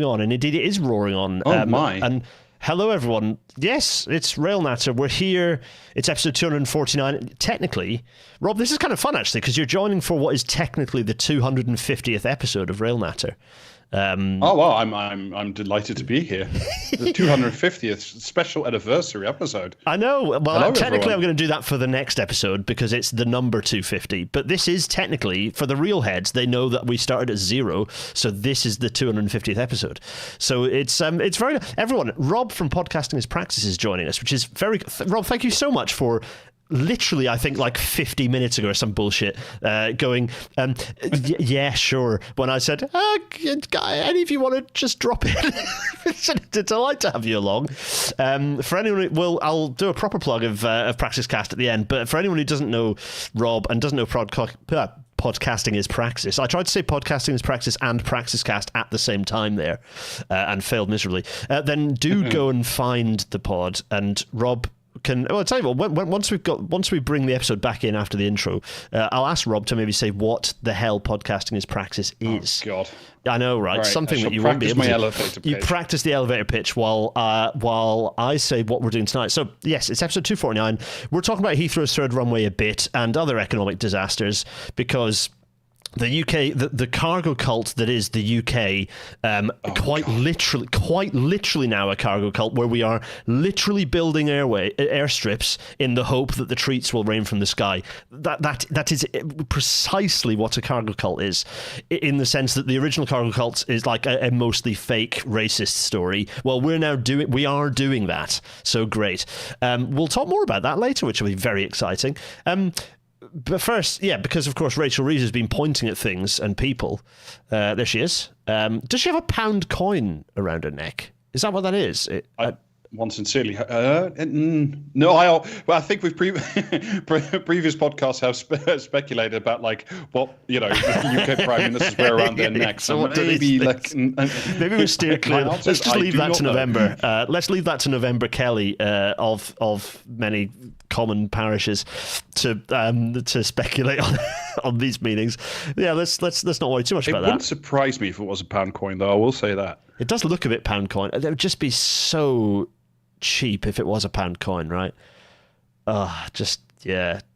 on, and indeed it is roaring on. Oh my! And hello, everyone. Yes, it's Rail Natter. We're here. It's episode 249. Technically, Rob, this is kind of fun actually because you're joining for what is technically the 250th episode of Rail Natter. Oh well, I'm delighted to be here. The 250th special anniversary episode. I know. Well, Hello, technically, everyone. I'm going to do that for the next episode because it's the number 250. But this is technically for the real heads. They know that we started at 0, so this is the 250th episode. So it's very everyone. Rob from Podcasting Is Praxis is joining us, which is very Rob. Thank you so much for. Literally, I think like 50 minutes ago or some bullshit, going, yeah, sure. When I said, any of you want to just drop in? It's a delight to have you along. For anyone, I'll do a proper plug of Praxis Cast at the end, but for anyone who doesn't know Rob and doesn't know Podcasting Is Praxis. I tried to say Podcasting Is Praxis and Praxis Cast at the same time there and failed miserably. Then do go and find the pod, and Rob... I'll tell you what. Once we bring the episode back in after the intro, I'll ask Rob to maybe say what the hell Podcasting Is Praxis is. Oh God, I know, right? Something that you won't be able to. You practice the elevator pitch while I say what we're doing tonight. So yes, it's episode 249. We're talking about Heathrow's third runway a bit and other economic disasters because. The UK, the cargo cult that is the UK, quite literally now a cargo cult where we are literally building airstrips in the hope that the treats will rain from the sky. That is precisely what a cargo cult is, in the sense that the original cargo cult is like a mostly fake racist story. Well, we are doing that. So great. We'll talk more about that later, which will be very exciting. But first, because of course Rachel Reeves has been pointing at things and people. There she is. Does she have a pound coin around her neck? Is that what that is? One sincerely. No, I think we've previous podcasts have speculated about like what UK prime ministers wear around their necks. So maybe we steer clear. Let's just leave that to November. Let's leave that to November Kelly of many common parishes to speculate on these meanings. Yeah, let's not worry too much about that. It wouldn't surprise me if it was a pound coin, though. I will say that it does look a bit pound coin. It would just be so cheap if it was a pound coin, right?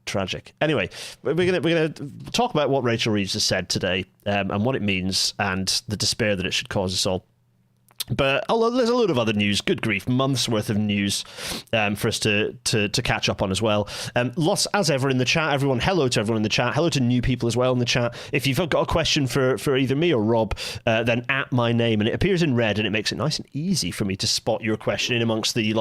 Tragic. Anyway, we're gonna talk about what Rachel Reeves has said today and what it means and the despair that it should cause us all. But there's a load of other news. Good grief, months worth of news for us to catch up on as well. Lots as ever in the chat. Everyone, hello to everyone in the chat. Hello to new people as well in the chat. If you've got a question for either me or Rob, then at my name, and it appears in red, and it makes it nice and easy for me to spot your question in amongst the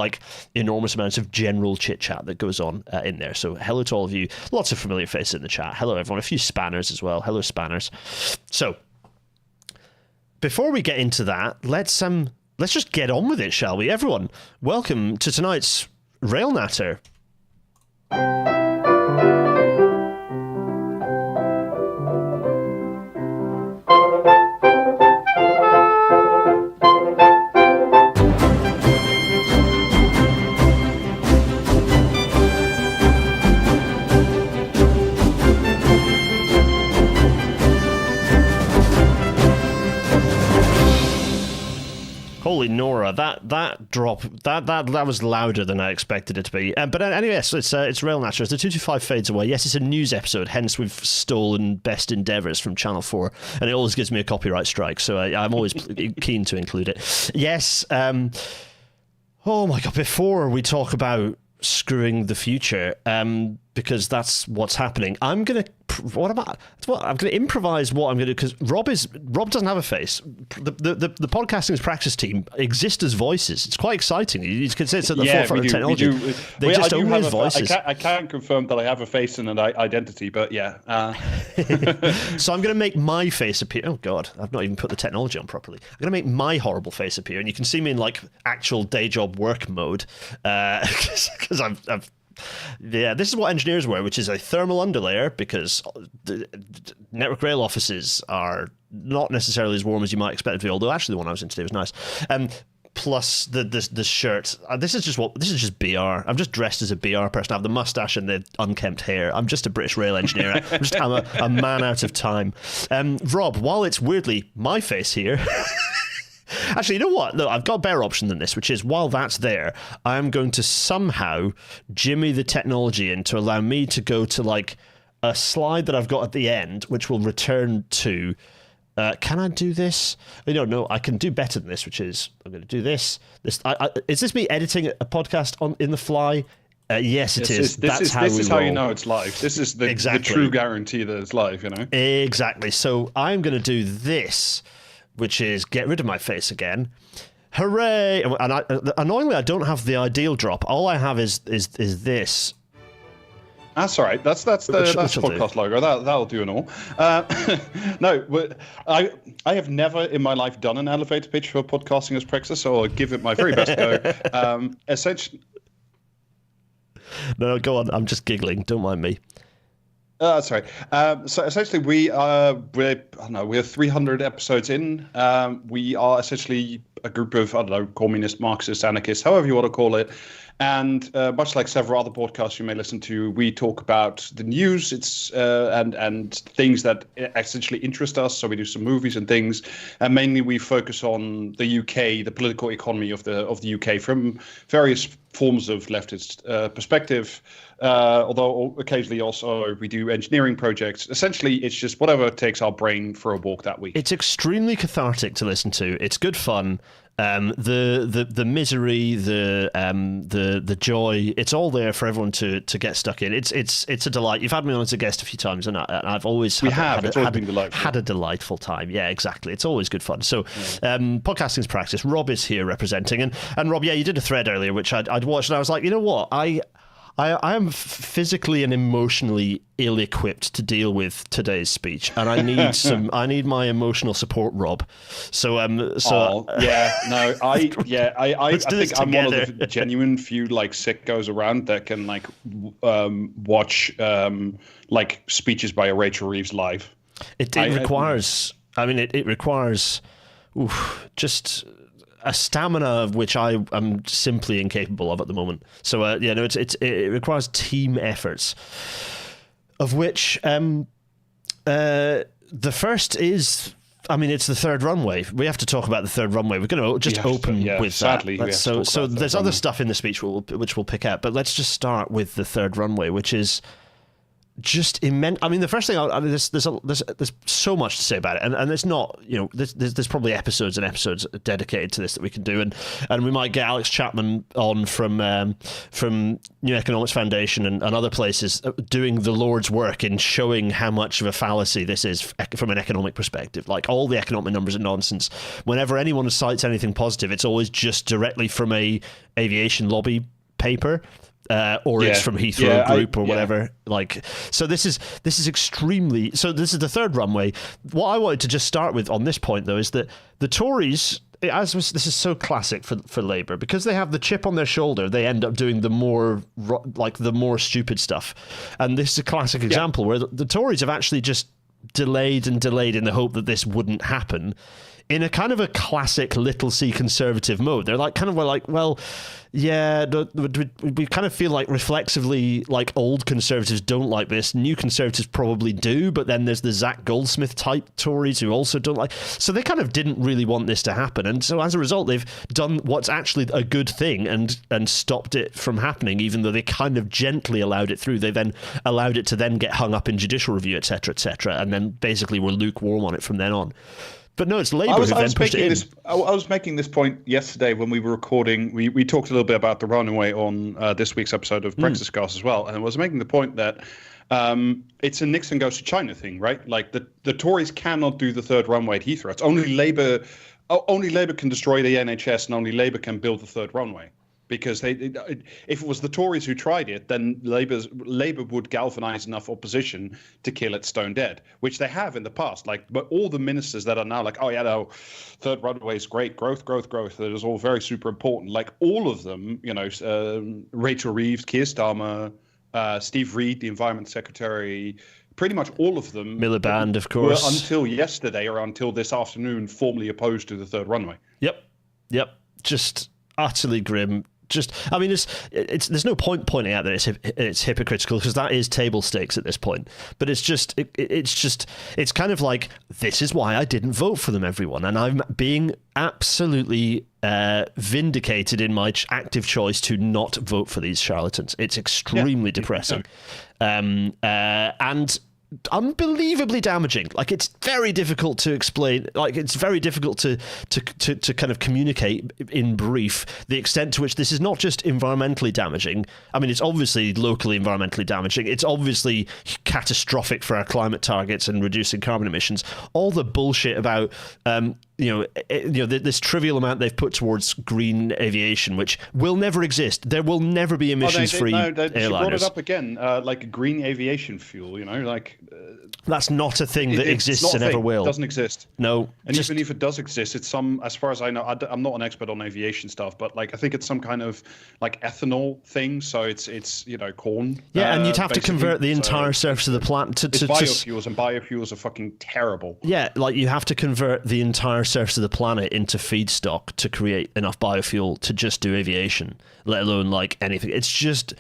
enormous amounts of general chit chat that goes on in there. So hello to all of you. Lots of familiar faces in the chat. Hello everyone. A few spanners as well. Hello spanners. So. Before we get into that, let's just get on with it, shall we? Everyone, welcome to tonight's Rail Natter. Holy Nora, that drop, that was louder than I expected it to be. But anyway, so it's Rail Natter. As the 225 fades away, yes, it's a news episode, hence we've stolen Best Endeavours from Channel 4, and it always gives me a copyright strike, so I'm always keen to include it. Yes, oh my God, before we talk about screwing the future, because that's what's happening, I'm going to improvise what I'm going to do, because Rob doesn't have a face. The Podcasting Is Praxis team exist as voices. It's quite exciting. You can say it's at the forefront of technology. They just only as voices. I can't confirm that I have a face and an identity, but yeah. So I'm going to make my face appear. Oh God, I've not even put the technology on properly. I'm going to make my horrible face appear, and you can see me in like actual day job work mode, because I've this is what engineers wear, which is a thermal underlayer, because the network rail offices are not necessarily as warm as you might expect it to be, although actually the one I was in today was nice. Plus the shirt. This is just BR. I'm just dressed as a BR person. I have the mustache and the unkempt hair. I'm just a British rail engineer. I'm a man out of time. Rob, while it's weirdly my face here, Actually, you know what? No, I've got a better option than this, which is while that's there, I am going to somehow jimmy the technology in to allow me to go to like a slide that I've got at the end, which will return to. Can I do this? No, I can do better than this, which is I'm going to do this. Is this me editing a podcast in the fly? Yes, it is. This is how you know it's live. This is the true guarantee that it's live, Exactly. So I'm going to do this, which is get rid of my face again. Hooray! And annoyingly, I don't have the ideal drop. All I have is this. That's all right. That's the podcast logo. That'll do and all. No, I have never in my life done an elevator pitch for Podcasting Is Praxis, so I'll give it my very best go. Essentially. No, go on. I'm just giggling. Don't mind me. Sorry. So essentially, we're 300 episodes in. We are essentially a group of communist, Marxist, anarchists, however you want to call it. And much like several other podcasts you may listen to, we talk about the news. And things that essentially interest us. So we do some movies and things, and mainly we focus on the UK, the political economy of the UK from various forms of leftist perspective. Although occasionally also we do engineering projects. Essentially, it's just whatever takes our brain for a walk that week. It's extremely cathartic to listen to. It's good fun. The misery, the joy, it's all there for everyone to get stuck in. It's a delight. You've had me on as a guest a few times, and I've always had a delightful time. Yeah, exactly. It's always good fun. So, Podcasting Is Praxis. Rob is here representing, and Rob, yeah, you did a thread earlier which I'd watched, and I was like, you know what, I am physically and emotionally ill-equipped to deal with today's speech, and I need my emotional support, Rob. I think I'm one of the genuine few sickos around that can watch speeches by a Rachel Reeves live. It requires just a stamina of which I am simply incapable of at the moment. So it requires team efforts, of which the first is, it's the third runway. We have to talk about the third runway. We're going to just open with sadly, that. So there's other stuff in the speech which we'll pick out, but let's just start with the third runway, which is just immense. The first thing there's so much to say about it, and it's not, there's probably episodes and episodes dedicated to this that we can do, and we might get Alex Chapman on from New Economics Foundation and other places doing the Lord's work in showing how much of a fallacy this is from an economic perspective. Like, all the economic numbers are nonsense. Whenever anyone cites anything positive, it's always just directly from a aviation lobby paper. It's from Heathrow Group or whatever. So this is extremely. So this is the third runway. What I wanted to just start with on this point, though, is that the Tories, this is so classic for Labour, because they have the chip on their shoulder. They end up doing the more stupid stuff, and this is a classic example where the Tories have actually just delayed in the hope that this wouldn't happen, in a kind of a classic little C conservative mode. They're we kind of feel like reflexively old conservatives don't like this. New conservatives probably do, but then there's the Zach Goldsmith type Tories who also don't like. So they kind of didn't really want this to happen, and so as a result, they've done what's actually a good thing and stopped it from happening, even though they kind of gently allowed it through. They then allowed it to then get hung up in judicial review, etc., and then basically were lukewarm on it from then on. But no, it's Labour who then pushed it in. I was making this point yesterday when we were recording. We talked a little bit about the Runway on this week's episode of Praxis Cast as well, and I was making the point that it's a Nixon goes to China thing, right? Like the Tories cannot do the third runway at Heathrow. It's only Labour can destroy the NHS, and only Labour can build the third runway. Because if it was the Tories who tried it, then Labour would galvanise enough opposition to kill it stone dead, which they have in the past. But all the ministers that are now third runway is great, growth. That is all very super important. All of them, Rachel Reeves, Keir Starmer, Steve Reed, the Environment Secretary, pretty much all of them. Miliband, of course. Were until yesterday or until this afternoon formally opposed to the third runway. Yep. Just utterly grim. I mean, it's there's no point pointing out that it's hypocritical, because that is table stakes at this point. But it's kind of like, this is why I didn't vote for them, everyone, and I'm being absolutely vindicated in my active choice to not vote for these charlatans. It's extremely depressing, and unbelievably damaging. Like, it's very difficult to explain. Like, it's very difficult to kind of communicate in brief the extent to which this is not just environmentally damaging. I mean, it's obviously locally environmentally damaging. It's obviously catastrophic for our climate targets and reducing carbon emissions. All the bullshit about this trivial amount they've put towards green aviation, which will never exist. There will never be emissions-free airliners. She brought it up again, like a green aviation fuel. That's not a thing that exists and ever will. It doesn't exist. No, and even if it does exist, it's as far as I know, I'm not an expert on aviation stuff, but like I think it's some kind of like ethanol thing. So it's corn. Yeah, and you'd have to convert the entire surface of the planet to biofuels, and biofuels are fucking terrible. Yeah, like you have to convert the entire surface of the planet into feedstock to create enough biofuel to just do aviation, let alone like anything. It's just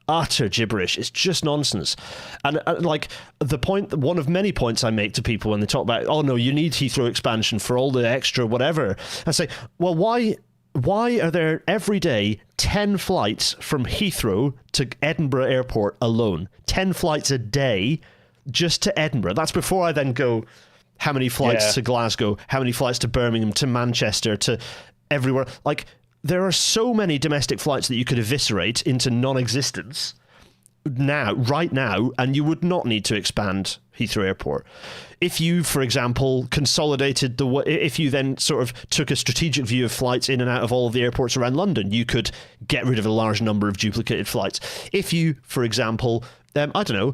utter gibberish. It's just nonsense. And like one of many points I make to people when they talk about, oh no, you need Heathrow expansion for all the extra whatever, I say, well, why are there every day 10 flights from Heathrow to Edinburgh Airport alone? 10 flights a day just to Edinburgh. That's before I then go, how many flights to Glasgow, how many flights to Birmingham, to Manchester, to everywhere. Like, there are so many domestic flights that you could eviscerate into non-existence right now, and you would not need to expand Heathrow Airport. If you, for example, consolidated if you then sort of took a strategic view of flights in and out of all of the airports around London, you could get rid of a large number of duplicated flights. If you, for example, I don't know,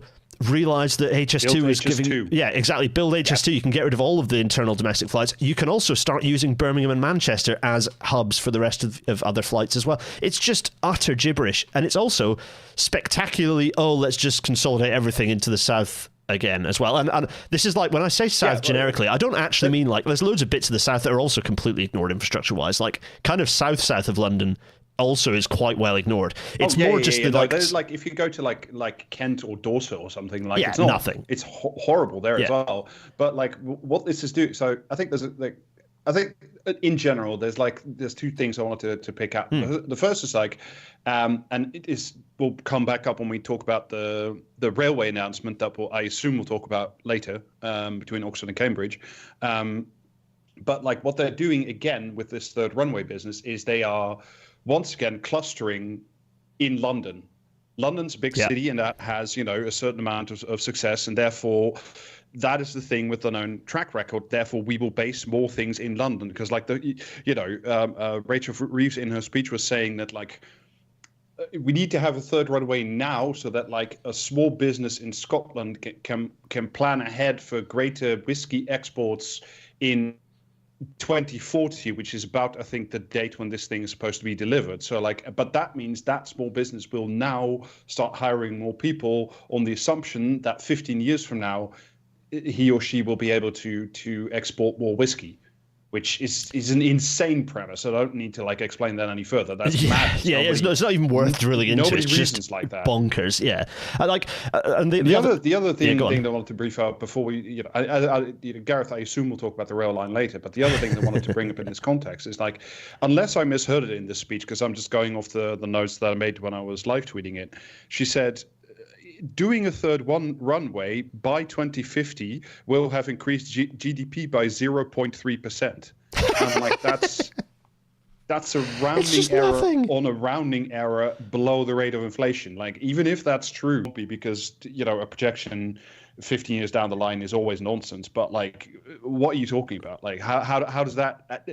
realize that HS2 is giving... Yeah, exactly. Build HS2. You can get rid of all of the internal domestic flights. You can also start using Birmingham and Manchester as hubs for the rest of other flights as well. It's just utter gibberish. And it's also spectacularly, let's just consolidate everything into the south again as well. And this is like, when I say south generically, I don't actually mean like, there's loads of bits of the south that are also completely ignored infrastructure-wise. Like, kind of south of London also is quite well ignored. It's like if you go to like Kent or Dorset or something, like it's not nothing. It's horrible there as well. But like what this is doing, so I think in general there's two things I wanted to pick up. The first is and we'll come back up when we talk about the railway announcement that I assume we'll talk about later, between Oxford and Cambridge. But like what they're doing again with this third runway business is they are once again clustering in London. London's a big city, and that has, a certain amount of success, and therefore that is the thing with the known track record. Therefore, we will base more things in London, because Rachel Reeves in her speech was saying that we need to have a third runway now, so that like a small business in Scotland can plan ahead for greater whiskey exports in 2040, which is about, I think, the date when this thing is supposed to be delivered. So but that means that small business will now start hiring more people on the assumption that 15 years from now, he or she will be able to export more whiskey, which is an insane premise. I don't need to explain that any further. That's mad. It's not even worth drilling into. It's just like that. Bonkers. Yeah, and the other thing that I wanted to brief out before we, Gareth, I assume we'll talk about the rail line later. But the other thing that I wanted to bring up in this context is unless I misheard it in this speech, because I'm just going off the notes that I made when I was live tweeting it, she said, doing a third runway by 2050 will have increased GDP by 0.3%. I'm like, that's a rounding error on a rounding error below the rate of inflation. Like, even if that's true, because a projection 15 years down the line is always nonsense. But what are you talking about? Like, how does that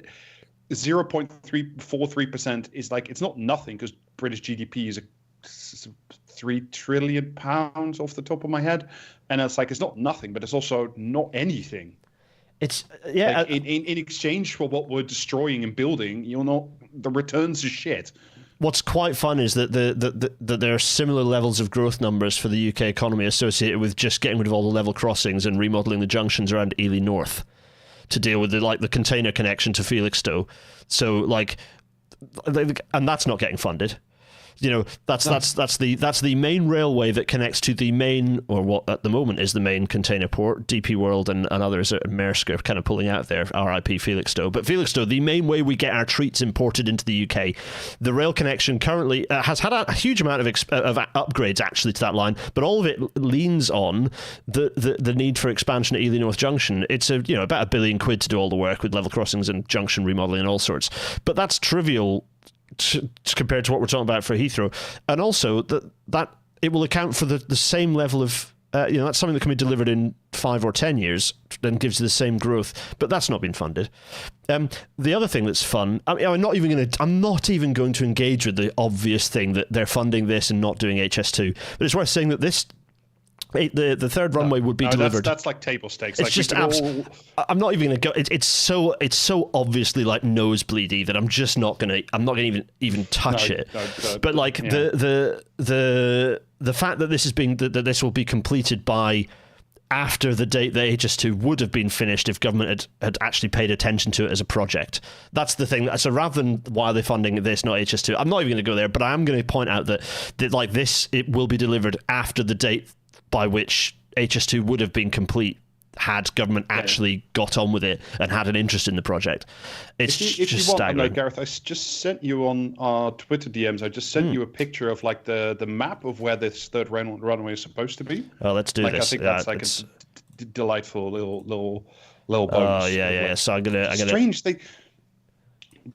0.343% is it's not nothing, because British GDP is 3 trillion pounds off the top of my head, and it's not nothing, but it's also not anything. It's in exchange for what we're destroying and building, the returns are shit. What's quite fun is that that there are similar levels of growth numbers for the UK economy associated with just getting rid of all the level crossings and remodelling the junctions around Ely North to deal with the container connection to Felixstowe. So and that's not getting funded. That's the main railway that connects to the main, or what at the moment is the main container port. DP World and others at Maersk are kind of pulling out there. RIP Felixstowe. But Felixstowe, the main way we get our treats imported into the UK, the rail connection currently has had a huge amount of upgrades actually to that line, but all of it leans on the need for expansion at Ely North Junction. It's about £1 billion to do all the work with level crossings and junction remodelling and all sorts. But that's trivial compared to what we're talking about for Heathrow, and also that it will account for the same level of that's something that can be delivered in 5 or 10 years and gives you the same growth, but that's not been funded. The other thing that's fun, I'm not even going to engage with the obvious thing that they're funding this and not doing HS2, but it's worth saying that the third runway would be delivered. That's like table stakes. It's like just I'm not even going to go. It's so obviously like nosebleedy that I'm just not going to. I'm not going to even touch it. But like the fact that this will be completed by after the date that HS2 would have been finished if government had actually paid attention to it as a project. That's the thing. So rather than why are they funding this, not HS2, I'm not even going to go there. But I am going to point out that like this, it will be delivered after the date by which HS2 would have been complete had government actually got on with it and had an interest in the project. It's if just you want, staggering. Gareth, I just sent you on our Twitter DMs. I just sent you a picture of like the map of where this third runway is supposed to be. Oh, let's do this. I think that's like a delightful little bonus. Oh yeah. So I'm gonna strange thing.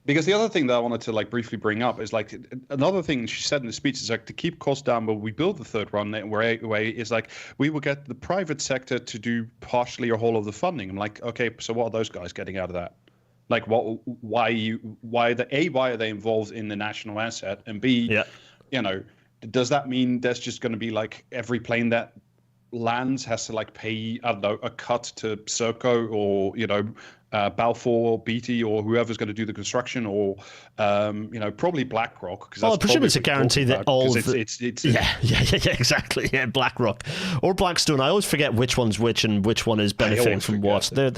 Because the other thing that I wanted to like briefly bring up is like another thing she said in the speech is like to keep costs down, but we build the third runway is like we will get the private sector to do partially or whole of the funding. I'm like, okay, so what are those guys getting out of that? Like, why are they involved in the national asset? And B, does that mean there's just going to be like every plane that lands has to like pay, I don't know, a cut to Serco or Balfour or BT or whoever's going to do the construction, or probably BlackRock. Well, I presume it's a guarantee that all it's exactly, BlackRock or Blackstone. I always forget which one's which and which one is benefiting from what. They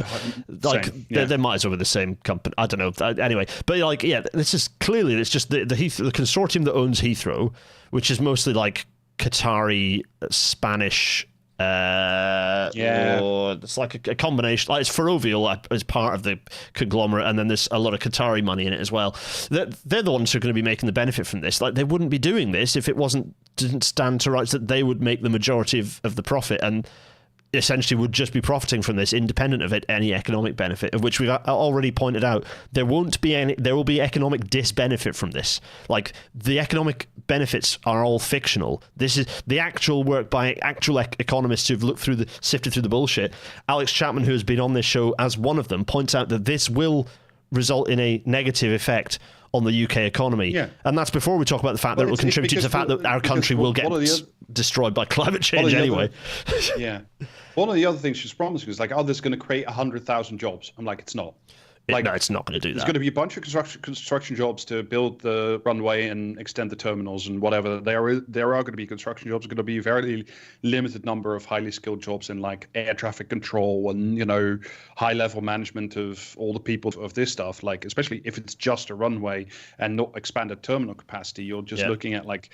might as well be the same company. I don't know. Anyway, but this is clearly it's just the consortium that owns Heathrow, which is mostly like Qatari, Spanish. It's like a combination. Like it's Ferrovial as part of the conglomerate, and then there's a lot of Qatari money in it as well. They're the ones who are going to be making the benefit from this. Like they wouldn't be doing this if it didn't stand to rights that they would make the majority of the profit, and essentially would just be profiting from this independent of any economic benefit, of which we've already pointed out there will be economic disbenefit from this. Like the economic benefits are all fictional. This is the actual work by actual economists who've sifted through the bullshit. Alex Chapman, who has been on this show as one of them, points out that this will result in a negative effect on the UK economy. Yeah. And that's before we talk about the fact that it will contribute to the fact that our country will get destroyed by climate change anyway. One of the other things she's promising is like, this is going to create 100,000 jobs. I'm like, it's not. No, it's not going to do that. There's going to be a bunch of construction jobs to build the runway and extend the terminals and whatever. There are going to be construction jobs. There's going to be a very limited number of highly skilled jobs in like air traffic control and high level management of all the people of this stuff. Like especially if it's just a runway and not expanded terminal capacity, you're just looking at like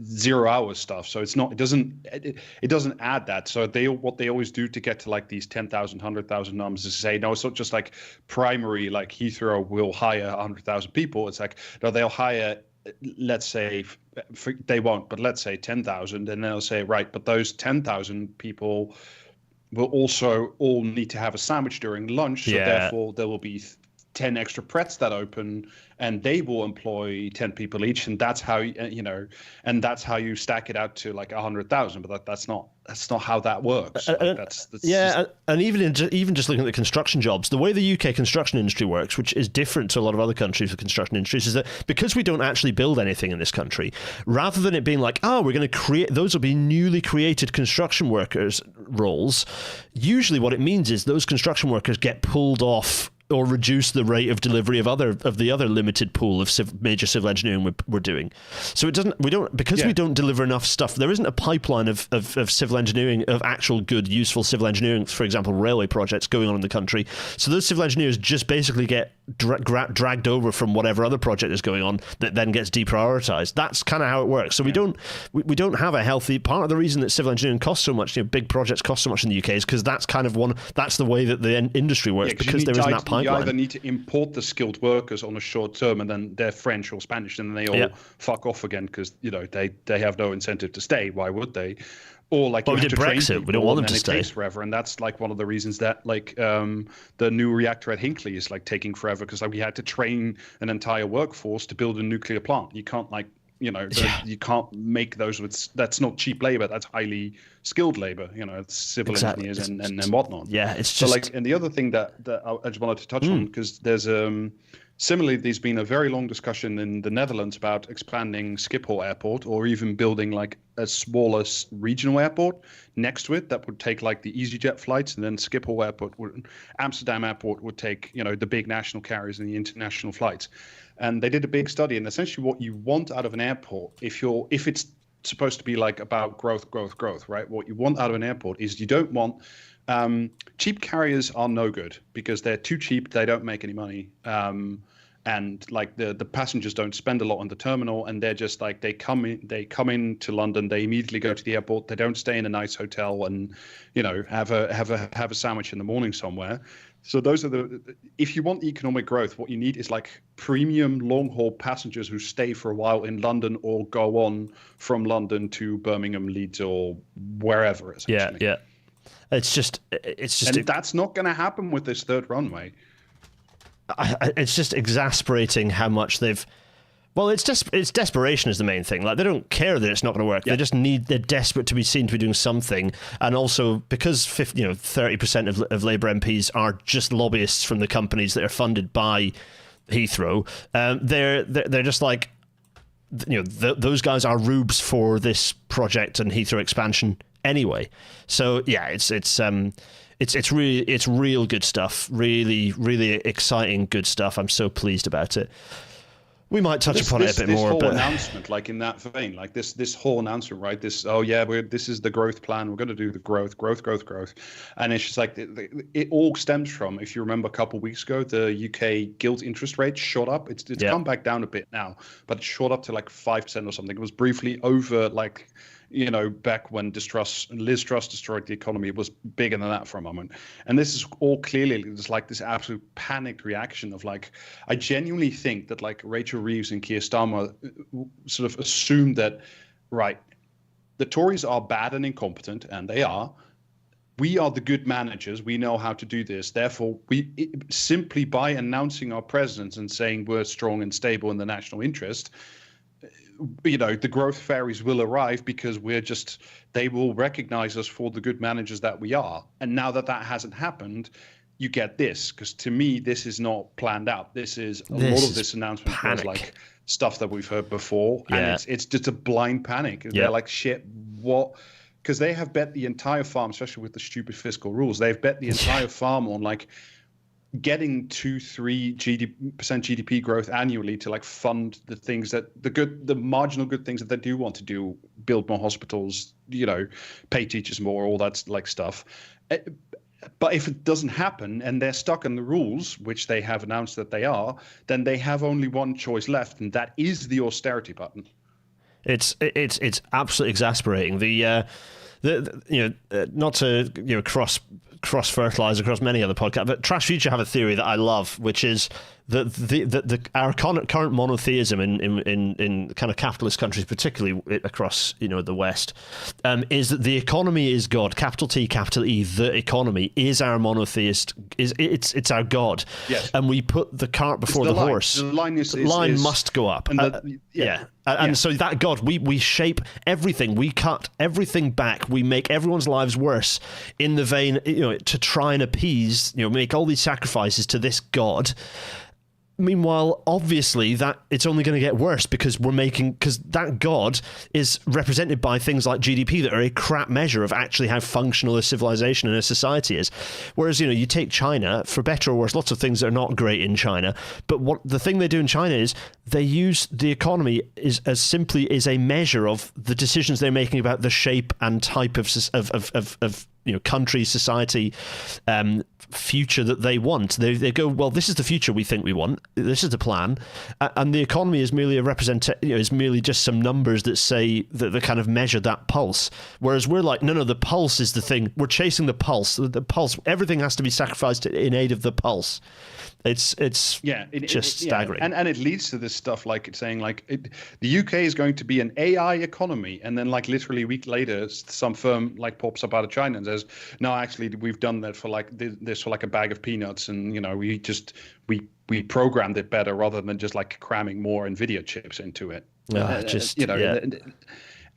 0 hour stuff. So it's not. It doesn't add that. So what they always do to get to like these 10,000, 100,000 numbers is say no. It's not just like primary. Like Heathrow will hire 100,000 people. It's like no, they'll hire. Let's say they won't, but let's say 10,000, and they'll say right, but those 10,000 people will also all need to have a sandwich during lunch. So therefore, there will be 10 extra Pretz that open, and they will employ 10 people each, and that's how and that's how you stack it out to like 100,000. But that's not how that works. And even just looking at the construction jobs, the way the UK construction industry works, which is different to a lot of other countries with construction industries, is that because we don't actually build anything in this country, rather than it being like, we're going to create, those will be newly created construction workers roles, usually what it means is those construction workers get pulled off or reduce the rate of delivery of the other limited pool of major civil engineering we're doing. So we don't deliver enough stuff. There isn't a pipeline of civil engineering, of actual good, useful civil engineering, for example, railway projects going on in the country. So those civil engineers just basically get dragged over from whatever other project is going on that then gets deprioritized. That's kind of how it works. So we don't have a healthy. Part of the reason that civil engineering costs so much, big projects cost so much in the UK, is because that's the way that the industry works, because there isn't that pipeline. You either need to import the skilled workers on a short term, and then they're French or Spanish, and then they all fuck off again because they have no incentive to stay. Why would they? Or like, but we did Brexit. We don't want them to stay. It takes forever, and that's like one of the reasons that the new reactor at Hinkley is like taking forever, because we had to train an entire workforce to build a nuclear plant. You can't you can't make those that's not cheap labor. That's highly skilled labor. It's civil engineers and whatnot. Yeah, it's just so and the other thing that I just wanted to touch on, because there's similarly, there's been a very long discussion in the Netherlands about expanding Schiphol Airport, or even building like a smaller regional airport next to it that would take like the EasyJet flights, and then Amsterdam Airport would take the big national carriers and the international flights. And they did a big study, and essentially what you want out of an airport, if it's supposed to be like about growth, right? What you want out of an airport is you don't want cheap carriers are no good because they're too cheap. They don't make any money. And like the passengers don't spend a lot on the terminal, and they're just like they come in to London, they immediately go to the airport, they don't stay in a nice hotel and have a sandwich in the morning somewhere. So those are if you want economic growth, what you need is like premium long haul passengers who stay for a while in London or go on from London to Birmingham, Leeds, or wherever. Yeah. It's just and that's not going to happen with this third runway. It's just exasperating how much they've. Well, it's desperation is the main thing. Like, they don't care that it's not going to work. Yeah. They're desperate to be seen to be doing something. And also because 30% of Labour MPs are just lobbyists from the companies that are funded by Heathrow. They're just like, those guys are rubes for this project and Heathrow expansion anyway. So yeah, it's real good stuff. Really, really exciting good stuff. I'm so pleased about it. We might touch upon it a bit more. This whole announcement, like in that vein, like this whole announcement, right? This is the growth plan. We're going to do the growth, and it's just like it all stems from. If you remember, a couple of weeks ago, the UK gilt interest rate shot up. It's come back down a bit now, but it shot up to like 5% or something. It was briefly over like. Back when Liz Truss destroyed the economy, it was bigger than that for a moment. And this is all clearly just like this absolute panicked reaction of like, I genuinely think that like Rachel Reeves and Keir Starmer sort of assumed that, right, the Tories are bad and incompetent, and they are. We are the good managers. We know how to do this. Therefore, simply by announcing our presence and saying we're strong and stable in the national interest, the growth fairies will arrive because they will recognize us for the good managers that we are. And now that hasn't happened, you get this, because to me, this is not planned out. Lot of this announcement was like stuff that we've heard before. Yeah. And it's just a blind panic. Yeah. They're like, shit, what? Because they have bet the entire farm, especially with the stupid fiscal rules, they've bet the entire farm on like getting 2-3% GDP growth annually to like fund the things that the marginal good things that they do want to do, build more hospitals, pay teachers more, all that like stuff. But if it doesn't happen and they're stuck in the rules, which they have announced that they are, then they have only one choice left, and that is the austerity button. It's absolutely exasperating. Not to cross fertilize across many other podcasts, but Trash Future have a theory that I love, which is that our current monotheism in kind of capitalist countries, particularly across the West, is that the economy is God. Capital T, capital E. The economy is our monotheist. It's our God. Yes. And we put the cart before the horse. The line must go up. And so that God, we shape everything. We cut everything back. We make everyone's lives worse in the vein, to try and appease, make all these sacrifices to this God. Meanwhile, obviously, that it's only going to get worse because that God is represented by things like GDP that are a crap measure of actually how functional a civilization and a society is. Whereas, you take China, for better or worse, lots of things that are not great in China. But what the thing they do in China is they use the economy as simply a measure of the decisions they're making about the shape and type of country, society, future that they want. They go, well, this is the future we think we want. This is the plan, and the economy is merely is merely just some numbers that say that they kind of measure that pulse. Whereas we're like, no, the pulse is the thing. We're chasing the pulse. The pulse. Everything has to be sacrificed in aid of the pulse. It's just staggering. And it leads to this stuff like it's saying like the UK is going to be an AI economy, and then like literally a week later some firm like pops up out of China and says, no, actually we've done that for like this for like a bag of peanuts, and we programmed it better rather than just like cramming more NVIDIA chips into it.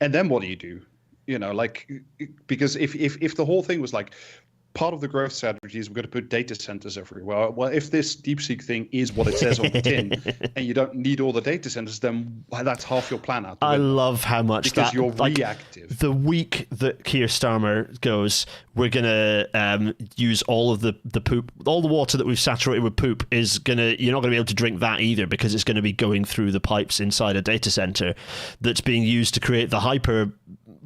And then what do you do? Because if the whole thing was like, part of the growth strategy is we're going to put data centers everywhere. Well, if this DeepSeek thing is what it says on the tin, and you don't need all the data centers, then that's half your plan out. I love how much because you're reactive. The week that Keir Starmer goes, we're going to use all of the poop, all the water that we've saturated with poop you're not going to be able to drink that either, because it's going to be going through the pipes inside a data center that's being used to create the hyper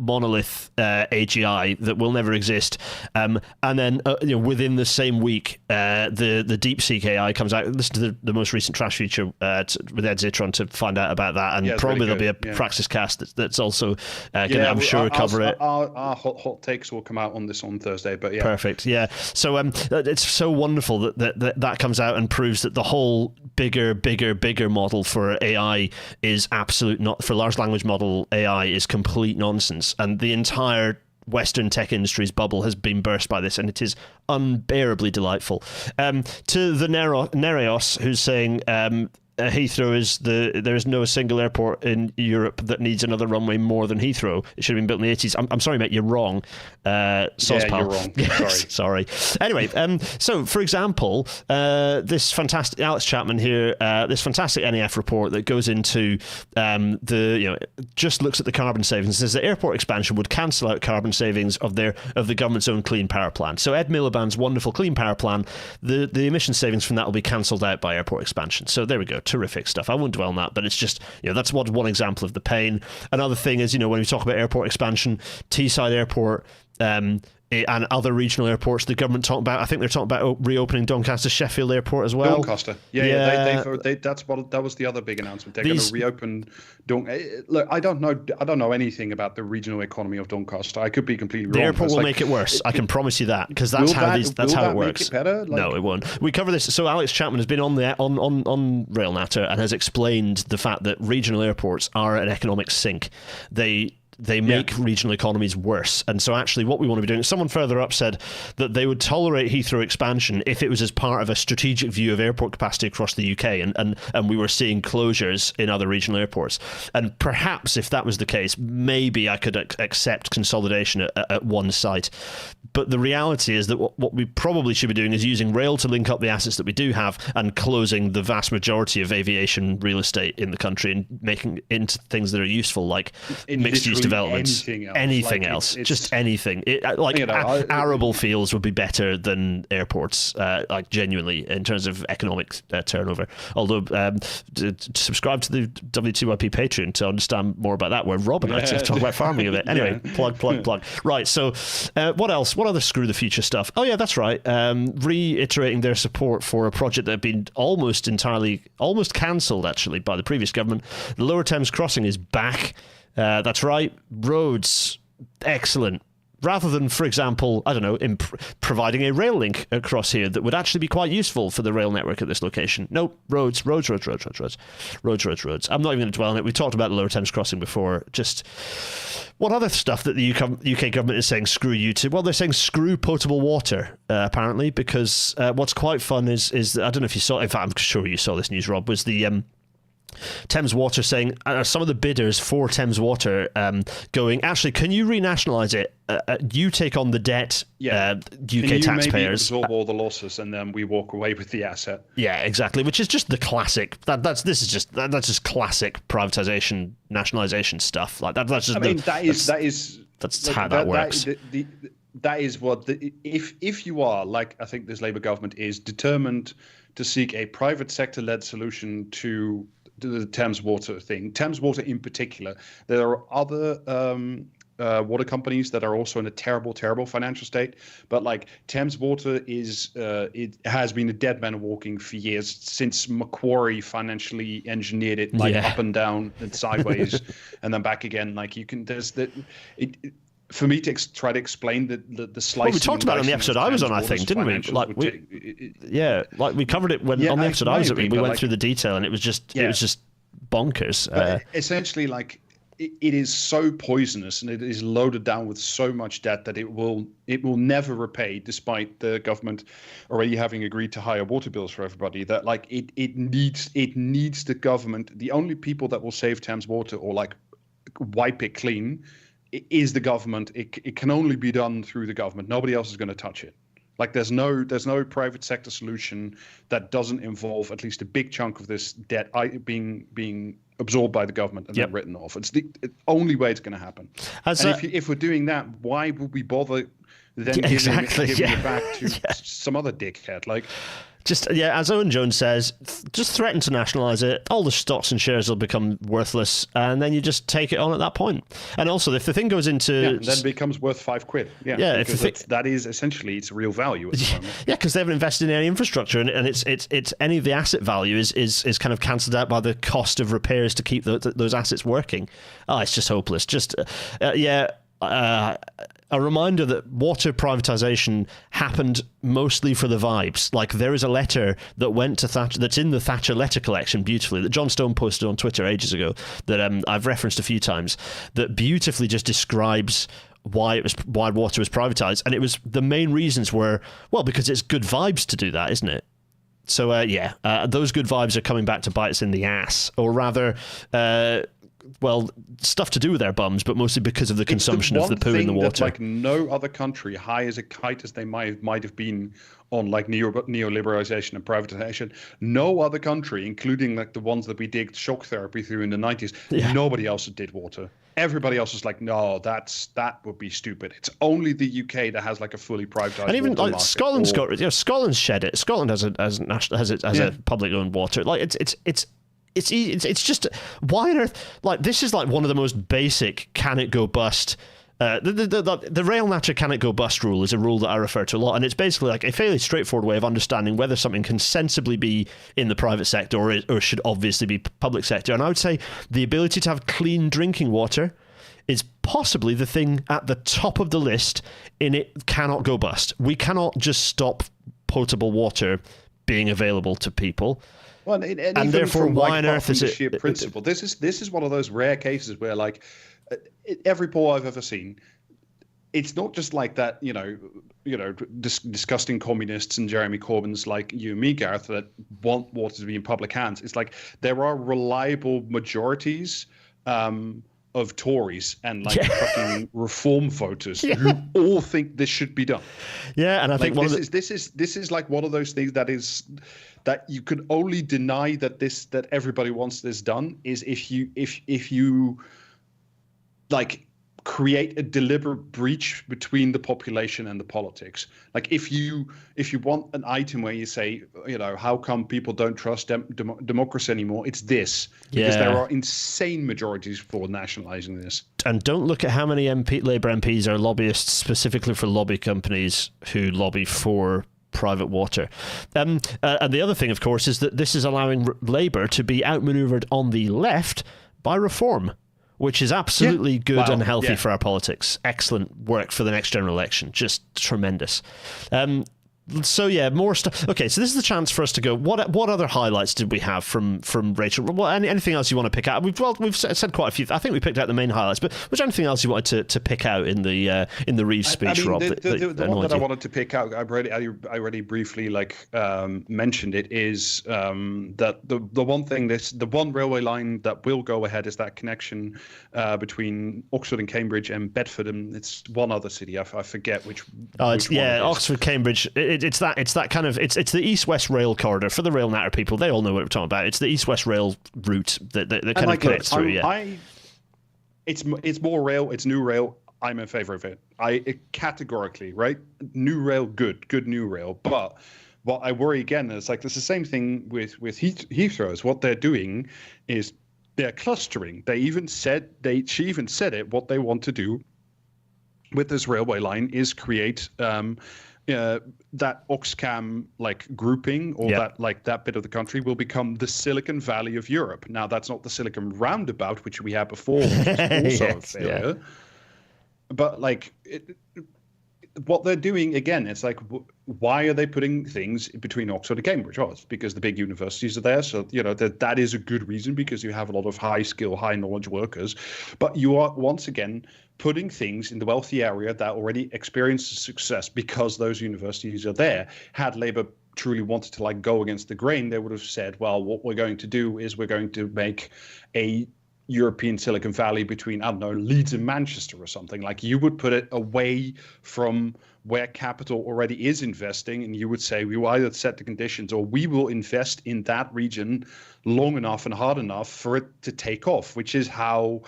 monolith AGI that will never exist, and then within the same week the DeepSeek AI comes out. Listen to the most recent Trash Feature with Ed Zitron to find out about that, and probably really there'll be a Praxis cast that's also gonna, I'm sure, cover it. Our hot takes will come out on this on Thursday, but yeah, perfect. So it's so wonderful that comes out and proves that the whole bigger model for AI is absolute, not for large language model AI, is complete nonsense. And the entire Western tech industry's bubble has been burst by this, and it is unbearably delightful. To the Nereos, who's saying Heathrow there is no single airport in Europe that needs another runway more than Heathrow. It should have been built in the 80s. I'm sorry, mate, you're wrong. You're wrong. Sorry. Anyway, so for example, this fantastic Alex Chapman here, this fantastic NEF report that goes into just looks at the carbon savings and says the airport expansion would cancel out carbon savings of the government's own clean power plan. So Ed Miliband's wonderful clean power plan, the emission savings from that will be cancelled out by airport expansion. So there we go. Terrific stuff. I won't dwell on that, but it's just, that's one example of the pain. Another thing is, when we talk about airport expansion, Teesside Airport, and other regional airports, the government I think they're talking about reopening Doncaster Sheffield Airport as well. Doncaster, that was the other big announcement. They're going to reopen. Look, I don't know anything about the regional economy of Doncaster. I could be completely wrong. The airport will make it worse. I can promise you that, because that's how it works. Make it better? No, it won't. We cover this. So Alex Chapman has been on Rail Natter and has explained the fact that regional airports are an economic sink. They make regional economies worse. And so actually what we want to be doing, someone further up said that they would tolerate Heathrow expansion if it was as part of a strategic view of airport capacity across the UK, and we were seeing closures in other regional airports. And perhaps if that was the case, maybe I could accept consolidation at one site. But the reality is that what we probably should be doing is using rail to link up the assets that we do have and closing the vast majority of aviation real estate in the country and making it into things that are useful, like mixed-use developments. Anything else. Just anything. Arable fields would be better than airports, genuinely, in terms of economic turnover. Although, subscribe to the W2YP Patreon to understand more about that, where Rob and I talk about farming a bit. Anyway, plug. Right, so what else? What other screw the future stuff? Oh yeah, that's right. Reiterating their support for a project that had been almost cancelled actually by the previous government. The Lower Thames Crossing is back. That's right. Roads, excellent. Rather than, for example, I don't know, providing a rail link across here that would actually be quite useful for the rail network at this location. Nope, roads. I'm not even going to dwell on it. We talked about the Lower Thames Crossing before. Just what other stuff that the UK government is saying screw you to? Well, they're saying screw potable water, apparently, because what's quite fun is I don't know if you saw, in fact, I'm sure you saw this news, Rob, was the Thames Water saying, some of the bidders for Thames Water going, actually, can you renationalise it? You take on the debt, UK taxpayers. Maybe absorb all the losses, and then we walk away with the asset. Yeah, exactly. Which is just the classic. That's just classic privatisation, nationalisation stuff. Like that's just. That's how that works. That is what if you are, like, I think this Labour government is determined to seek a private sector led solution to the Thames Water thing. Thames Water in particular. There are other water companies that are also in a terrible, terrible financial state. But like Thames Water it has been a dead man walking for years since Macquarie financially engineered it up and down and sideways and then back again. Like for me to try to explain the slicing. Well, we talked about it on the episode I was on, I think, didn't we? Like we covered it on the episode I was on. We went through the detail, and it was just bonkers. Essentially, like it is so poisonous, and it is loaded down with so much debt that it will never repay, despite the government already having agreed to higher water bills for everybody. That like it needs the government. The only people that will save Thames Water or like wipe it clean is the government. It can only be done through the government. Nobody else is going to touch it. Like there's no private sector solution that doesn't involve at least a big chunk of this debt being absorbed by the government and then written off. It's the only way it's going to happen. If we're doing that, why would we bother then giving it back to some other dickhead? Like, as Owen Jones says, just threaten to nationalise it. All the stocks and shares will become worthless, and then you just take it on at that point. And also, if the thing goes into... and then it becomes worth £5. That is essentially its real value at the moment. Yeah, because they haven't invested in any infrastructure, and it's any of the asset value is kind of cancelled out by the cost of repairs to keep those assets working. Oh, it's just hopeless. A reminder that water privatisation happened mostly for the vibes. Like, there is a letter that went to Thatcher, that's in the Thatcher letter collection beautifully, that John Stone posted on Twitter ages ago, that I've referenced a few times, that beautifully just describes why water was privatised. And it was, the main reasons were, well, because it's good vibes to do that, isn't it? So, those good vibes are coming back to bite us in the ass, or rather... stuff to do with their bums, but mostly because of the consumption of the poo in the water. That, like, no other country, high as a kite as they might have been on like neoliberalization and privatization, no other country, including like the ones that we did shock therapy through in the 90s, nobody else did water. Everybody else was like, no, that would be stupid. It's only the UK that has like a fully privatized. And even water like Scotland's got, Scotland's shed it. Scotland has a public owned water. Like it's just, why on earth, like, this is like one of the most basic can it go bust. The rail nature can it go bust rule is a rule that I refer to a lot, and it's basically like a fairly straightforward way of understanding whether something can sensibly be in the private sector or should obviously be public sector. And I would say the ability to have clean drinking water is possibly the thing at the top of the list in it cannot go bust. We cannot just stop potable water being available to people. Well, and therefore, why on earth is it? Sheer principle. This is one of those rare cases where, like, every poll I've ever seen, it's not just like that. Disgusting communists and Jeremy Corbyn's like you and me, Gareth, that want water to be in public hands. It's like there are reliable majorities of Tories and like fucking reform voters who all think this should be done. Yeah, and I think this is like one of those things that you can only deny that everybody wants this done is if you like create a deliberate breach between the population and the politics. Like if you want an item where you say, how come people don't trust democracy anymore? It's this, because there are insane majorities for nationalizing this. And don't look at how many Labour MPs are lobbyists specifically for lobby companies who lobby for private water. And the other thing, of course, is that this is allowing Labour to be outmaneuvered on the left by Reform, which is absolutely good and healthy for our politics. Excellent work for the next general election. Just tremendous. More stuff. Okay, so this is the chance for us to go. What other highlights did we have from Rachel? Well, anything else you want to pick out? We've said quite a few. I think we picked out the main highlights, but was there anything else you wanted to pick out in the Reeves speech, Rob? The one that I wanted to pick out, I already briefly mentioned it, is that the one thing, the one railway line that will go ahead is that connection between Oxford and Cambridge and Bedford, and it's one other city. I forget which. Oxford, Cambridge. It's that kind of it's the east-west rail corridor for the rail natter people. They all know what we're talking about. It's the east-west rail route that kind of connects through. It's more rail. It's new rail. I'm in favor of it. Categorically, right? New rail, good new rail. But what I worry again is like it's the same thing with Heathrows. What they're doing is they're clustering. She even said it. What they want to do with this railway line is create that Oxfam like grouping, or that bit of the country will become the Silicon Valley of Europe. Now that's not the Silicon Roundabout, which we had before, which is also a failure. Yeah. But like what they're doing again, it's like, why are they putting things between Oxford and Cambridge? Oh, it's because the big universities are there. So, that is a good reason, because you have a lot of high skill, high knowledge workers. But you are once again putting things in the wealthy area that already experiences success because those universities are there. Had Labour truly wanted to like go against the grain, they would have said, well, what we're going to do is we're going to make a European Silicon Valley between, I don't know, Leeds and Manchester or something. Like, you would put it away from where capital already is investing, and you would say, we will either set the conditions or we will invest in that region long enough and hard enough for it to take off, which is how,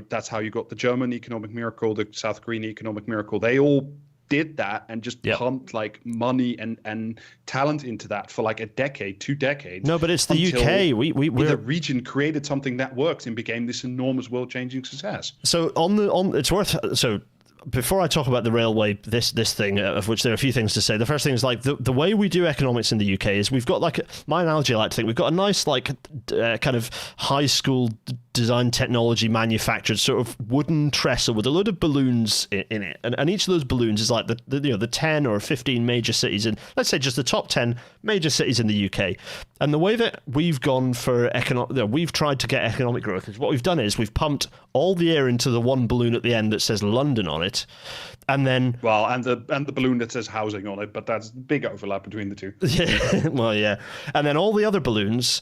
that's how you got the German economic miracle, the South Korean economic miracle. They all did that and just pumped like money and talent into that for like a decade, 2 decades. No, but it's the UK. We're the region created something that worked and became this enormous world-changing success. So it's worth before I talk about the railway, this thing, of which there are a few things to say. The first thing is like the way we do economics in the UK is we've got like, my analogy I like to think, we've got a nice like kind of high school design technology manufactured sort of wooden trestle with a load of balloons in it, and each of those balloons is like the 10 or 15 major cities in, let's say, just the top 10 major cities in the UK. And the way that we've gone for we've tried to get economic growth is what we've done is we've pumped all the air into the one balloon at the end that says London on it, and then and the balloon that says housing on it, but that's big overlap between the two. Yeah, well, yeah, and then all the other balloons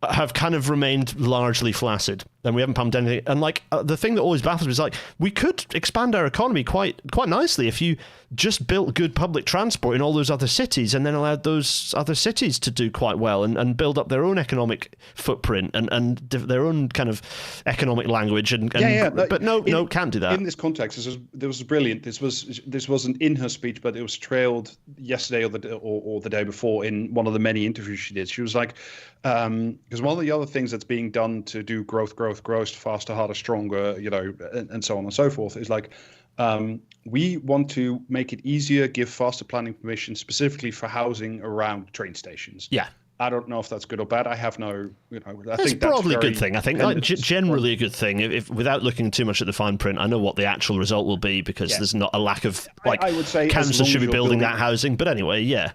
have kind of remained largely flaccid, and we haven't pumped anything. And like the thing that always baffles me is like, we could expand our economy quite nicely if you just built good public transport in all those other cities, and then allowed those other cities to do quite well and build up their own economic footprint and their own kind of economic language. But no, can't do that. In this context, this was brilliant. This wasn't in her speech, but it was trailed yesterday or the day before in one of the many interviews she did. She was like, because one of the other things that's being done to do growth, faster, harder, stronger, and so on and so forth, is like, we want to make it easier, give faster planning permission specifically for housing around train stations. Yeah. I don't know if that's good or bad. I have no, I think that's probably a good thing. I think generally a good thing. If without looking too much at the fine print, I know what the actual result will be, because there's not a lack of like. I would say councils should be building that housing, but anyway, yeah.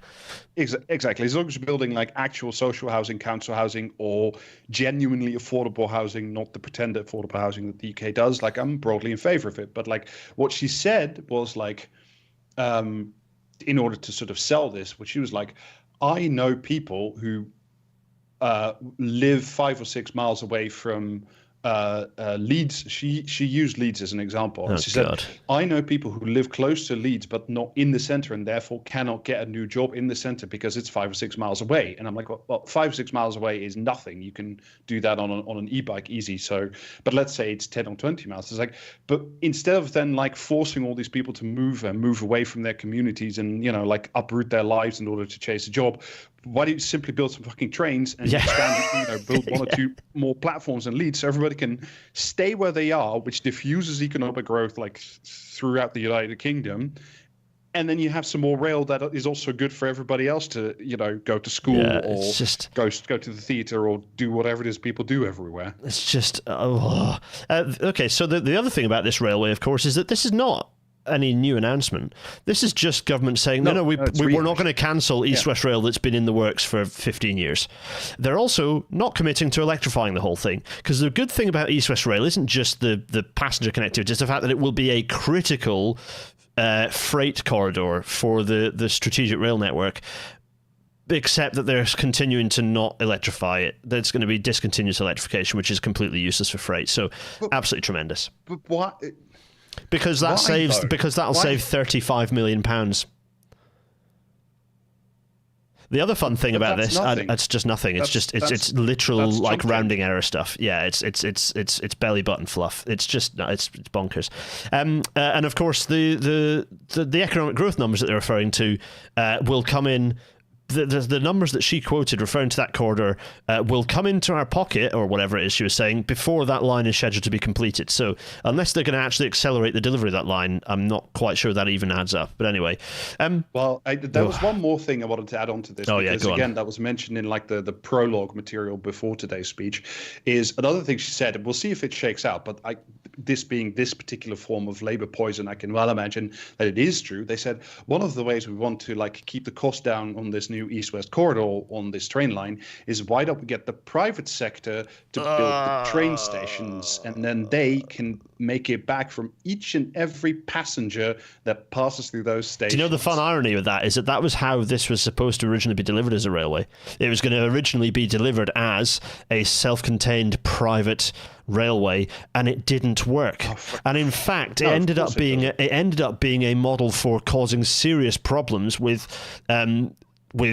Exactly. As long as you're building like actual social housing, council housing, or genuinely affordable housing, not the pretended affordable housing that the UK does, like, I'm broadly in favor of it. But like what she said was like, in order to sort of sell this, which she was like, I know people who live 5 or 6 miles away from Leeds. She used Leeds as an example. She said, I know people who live close to Leeds but not in the centre, and therefore cannot get a new job in the centre because it's 5 or 6 miles away. And I'm like, well, 5 or 6 miles away is nothing. You can do that on an e-bike easy. So, but let's say it's 10 or 20 miles. It's like, but instead of then like forcing all these people to move away from their communities and, like uproot their lives in order to chase a job, why don't you simply build some fucking trains and expand, build one or two more platforms in Leeds so everybody can stay where they are, which diffuses economic growth like throughout the United Kingdom. And then you have some more rail that is also good for everybody else to, go to school or go to the theatre or do whatever it is people do everywhere. It's just, okay, so the other thing about this railway, of course, is that this is not any new announcement. This is just government saying, we're not going to cancel East-West Rail that's been in the works for 15 years. They're also not committing to electrifying the whole thing, because the good thing about East-West Rail isn't just the passenger connectivity, it's the fact that it will be a critical freight corridor for the strategic rail network, except that they're continuing to not electrify it. There's going to be discontinuous electrification, which is completely useless for freight. So absolutely tremendous. But what... Because that'll save £35 million. The other fun thing about this, it's just nothing. It's literal like rounding error stuff. Yeah, it's belly button fluff. It's bonkers. And of course the economic growth numbers that they're referring to will come in the numbers that she quoted referring to that corridor will come into our pocket, or whatever it is she was saying, before that line is scheduled to be completed. So unless they're going to actually accelerate the delivery of that line, I'm not quite sure that even adds up. But anyway. There was one more thing I wanted to add on to this. That was mentioned in like the prologue material before today's speech, is another thing she said, and we'll see if it shakes out, but this being this particular form of labor poison, I can well imagine that it is true. They said one of the ways we want to like keep the cost down on this new east-west corridor on this train line is why don't we get the private sector to build the train stations, and then they can make it back from each and every passenger that passes through those stations. Do you know the fun irony of that is that was how this was supposed to originally be delivered as a railway. It was going to originally be delivered as a self-contained private railway, and it didn't work. And in fact, it ended up being a model for causing serious problems with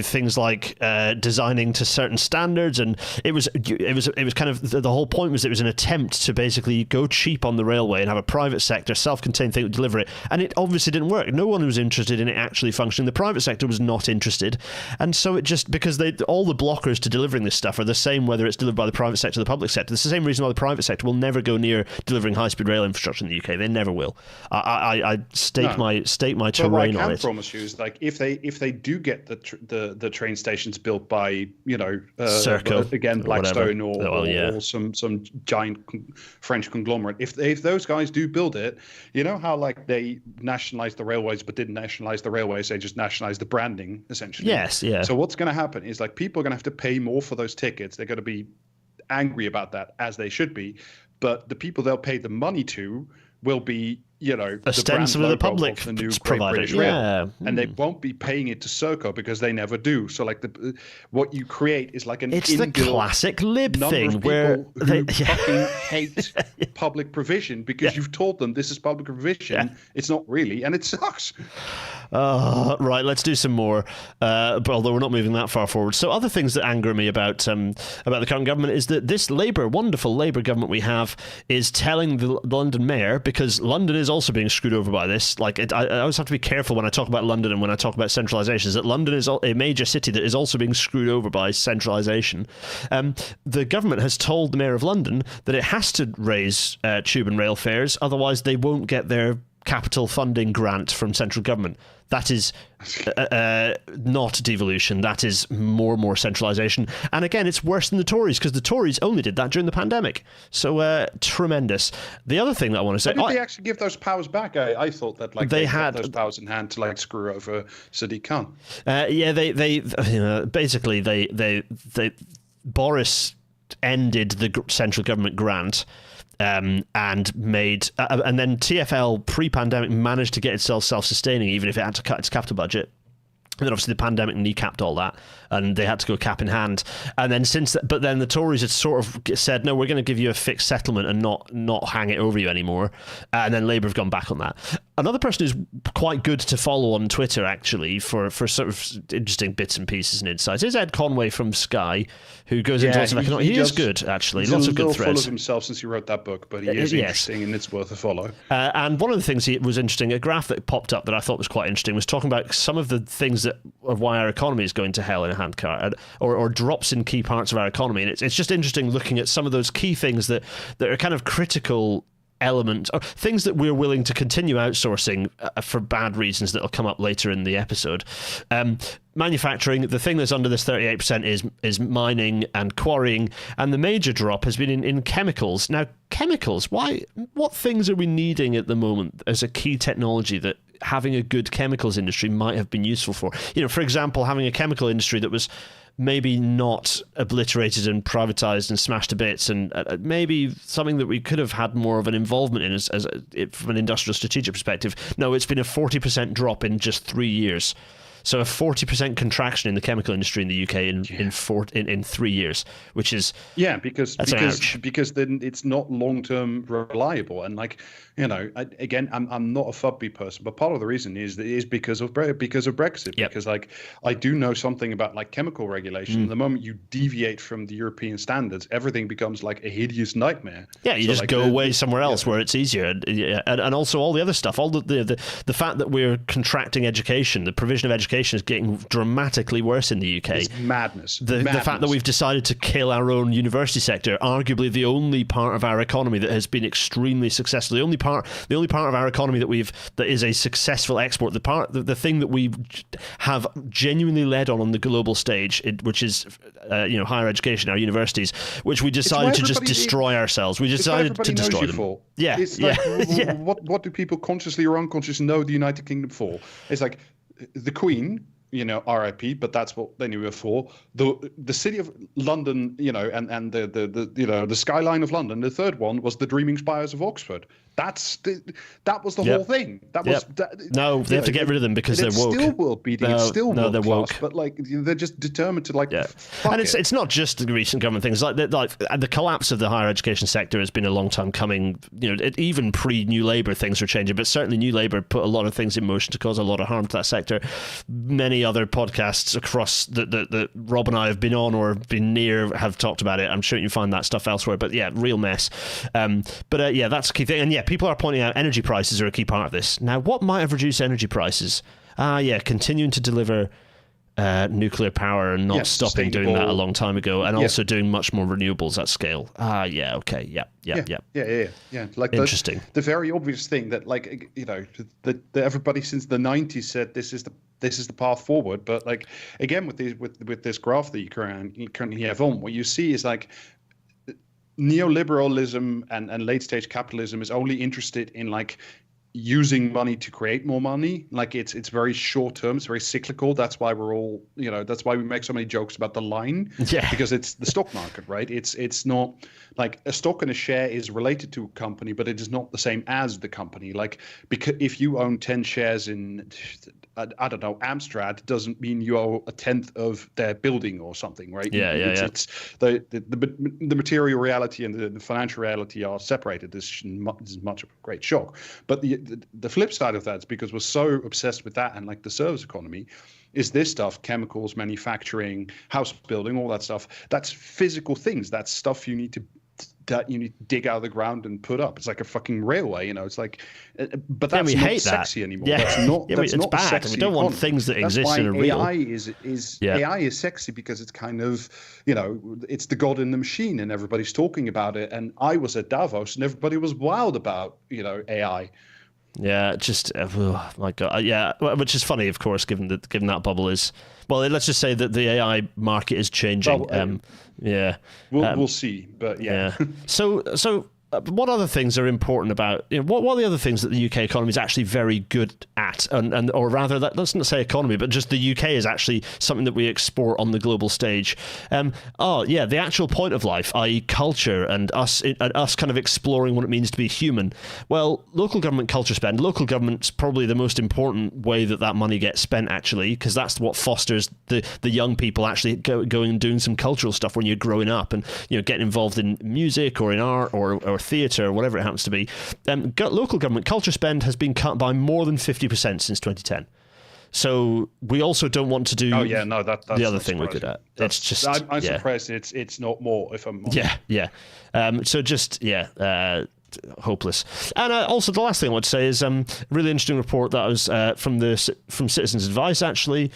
things like designing to certain standards, and it was kind of the whole point was it was an attempt to basically go cheap on the railway and have a private sector self-contained thing to deliver it, and it obviously didn't work. No one was interested in it actually functioning. The private sector was not interested, and so it just, because all the blockers to delivering this stuff are the same whether it's delivered by the private sector or the public sector. It's the same reason why the private sector will never go near delivering high-speed rail infrastructure in the UK. They never will. I stake my terrain on it. What I can promise you is, like, if they do get the train stations built by Serco, again, Blackstone or some giant French conglomerate, if those guys do build it, you know how like they nationalized the railways but didn't nationalize the railways, they just nationalized the branding essentially. Yes, yeah. So what's going to happen is like people are going to have to pay more for those tickets. They're going to be angry about that, as they should be, but the people they'll pay the money to will be, ostensibly the public the new provider, British Rail, and they won't be paying it to Serco because they never do. So, like what you create is like it's the classic lib thing where they fucking hate public provision because you've told them this is public provision. It's not really, and it sucks. Right, let's do some more. But although we're not moving that far forward. So other things that anger me about the current government is that this wonderful Labour government we have is telling the London mayor, because London is also being screwed over by this. Like I always have to be careful when I talk about London and when I talk about centralisation, is that London is a major city that is also being screwed over by centralisation. The government has told the mayor of London that it has to raise tube and rail fares, otherwise they won't get their capital funding grant from central government. That is not devolution. That is more centralisation. And again, it's worse than the Tories, because the Tories only did that during the pandemic. So tremendous. The other thing that I want to say... Did they actually give those powers back? I thought that they had those powers in hand to like screw over Sadiq Khan. Basically Boris ended the central government grant. And then TfL pre-pandemic managed to get itself self-sustaining, even if it had to cut its capital budget. And then obviously the pandemic kneecapped all that, and they had to go cap in hand. And then but then the Tories had sort of said, no, we're going to give you a fixed settlement and not hang it over you anymore. And then Labour have gone back on that. Another person who's quite good to follow on Twitter, actually, for sort of interesting bits and pieces and insights, is Ed Conway from Sky, who goes into lots of economics. He is good, actually. Lots of good threads. He's a little full of himself since he wrote that book, but he is interesting and it's worth a follow. And one of the things was interesting, a graph that popped up that I thought was quite interesting, was talking about some of the things of why our economy is going to hell in a handcart, or drops in key parts of our economy. And it's just interesting looking at some of those key things that are kind of critical element, or things that we're willing to continue outsourcing for bad reasons that'll come up later in the episode. Manufacturing, the thing that's under this 38% is mining and quarrying, and the major drop has been in chemicals. Now, chemicals, what things are we needing at the moment as a key technology that having a good chemicals industry might have been useful for? For example, having a chemical industry that was maybe not obliterated and privatized and smashed to bits, and maybe something that we could have had more of an involvement in from an industrial strategic perspective. No, it's been a 40% drop in just 3 years. So a 40% contraction in the chemical industry in the UK in 3 years, which is because then it's not long-term reliable. And again, I'm not a FUBB person, but part of the reason is because of Brexit. Yep. Because I do know something about chemical regulation. The moment you deviate from the European standards, everything becomes like a hideous nightmare. Yeah, you just go away somewhere else where it's easier, and also all the other stuff, all the fact that we're contracting education, the provision of education education is getting dramatically worse in the UK. It's madness. The fact that we've decided to kill our own university sector, arguably the only part of our economy that has been extremely successful, the only part of our economy that is a successful export, the thing that we have genuinely led on the global stage, which is higher education, our universities, which we decided to just destroy ourselves. We decided to destroy them. For. Yeah, it's like, what do people consciously or unconsciously know the United Kingdom for? It's like the Queen, R.I.P. But that's what they knew her for. The city of London, and the skyline of London. The third one was the Dreaming Spires of Oxford. That was the whole thing. No, they have to get rid of them because they're woke. It's still world beating. It's still world they're class. Woke. But they're just determined to And it's not just the recent government things. Like the collapse of the higher education sector has been a long time coming. Even pre-New Labour things are changing, but certainly New Labour put a lot of things in motion to cause a lot of harm to that sector. Many other podcasts across that Rob and I have been on or been near have talked about it. I'm sure you can find that stuff elsewhere. But yeah, real mess. But that's a key thing. And yeah, people are pointing out energy prices are a key part of this. Now, what might have reduced energy prices? Continuing to deliver nuclear power and not stopping doing that a long time ago, and also doing much more renewables at scale. Like interesting. The very obvious thing that that everybody since the 90s said this is the path forward. But again, with this graph that you currently have on, what you see is neoliberalism and late stage capitalism is only interested in using money to create more money. It's very short term, it's very cyclical. That's why we're all, that's why we make so many jokes about the line, because it's the stock market, right? It's not like a stock and a share is related to a company, but it is not the same as the company. Because if you own 10 shares in, I don't know, Amstrad, doesn't mean you own a tenth of their building or something, right? It's the material reality and the financial reality are separated. This is much of a great shock. But the flip side of that is because we're so obsessed with that and the service economy, is this stuff, chemicals, manufacturing, house building, all that stuff. That's physical things. That's stuff you need to dig out of the ground and put up. It's like a fucking railway, it's like, but that's not sexy anymore. Yeah. That's not, it's not bad. sexy. We don't want things that exist in a real. AI is sexy because it's kind of, it's the god in the machine and everybody's talking about it. And I was at Davos and everybody was wild about, AI. Yeah, just oh my god, yeah. Which is funny, of course, given that bubble is. Well, let's just say that the AI market is changing. We'll see, but yeah. So what other things are important about? What are the other things that the UK economy is actually very good at, and or rather, let's not say economy, but just the UK is actually something that we export on the global stage. The actual point of life, i.e., culture, and us kind of exploring what it means to be human. Well, local government culture spend. Local government's probably the most important way that money gets spent, actually, because that's what fosters the young people actually going and doing some cultural stuff when you're growing up, and getting involved in music or in art or theatre or whatever it happens to be. Local government culture spend has been cut by more than 50% since 2010. So we also don't want to do that's the other thing we're good at. It's just I'm surprised it's not more, if I'm honest. Hopeless. And also the last thing I want to say is a really interesting report that was from Citizens Advice, actually.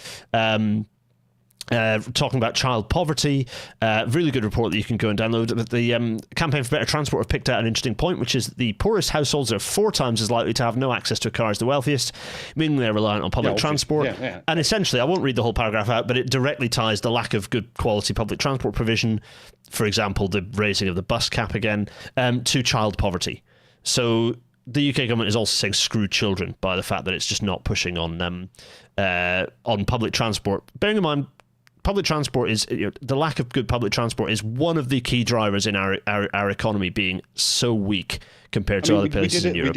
Talking about child poverty, really good report that you can go and download. But the Campaign for Better Transport have picked out an interesting point, which is the poorest households are 4 times as likely to have no access to a car as the wealthiest, meaning they're reliant on public transport. And essentially, I won't read the whole paragraph out, but it directly ties the lack of good quality public transport provision, for example, the raising of the bus cap again, to child poverty. So the UK government is also saying screw children by the fact that it's just not pushing on public transport. Bearing in mind, public transport is the lack of good public transport is one of the key drivers in our economy being so weak compared to other places in Europe.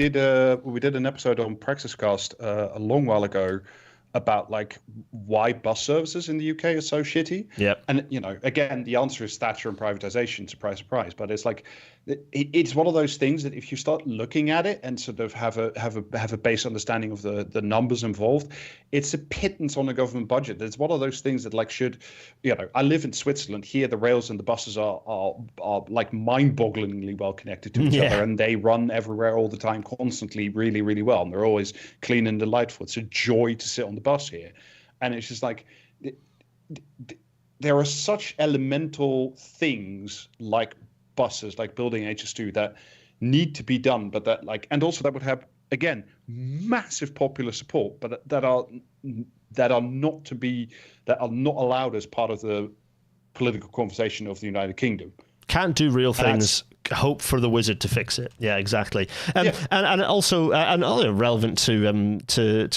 We did an episode on PraxisCast a long while ago about why bus services in the UK are so shitty. Yeah. And again, the answer is Thatcher and privatization, surprise, surprise. But it's it's one of those things that if you start looking at it and sort of have a base understanding of the numbers involved, it's a pittance on the government budget. It's one of those things that should, I live in Switzerland. Here, the rails and the buses are mind-bogglingly well connected to each other, and they run everywhere all the time, constantly, really, really well. And they're always clean and delightful. It's a joy to sit on the bus here. and it's just like there are such elemental things like buses, like building HS2 that need to be done, but that and also that would have, again, massive popular support, but that are not allowed as part of the political conversation of the United Kingdom. Can't do real things. Hope for the wizard to fix it. Yeah, exactly. And also relevant to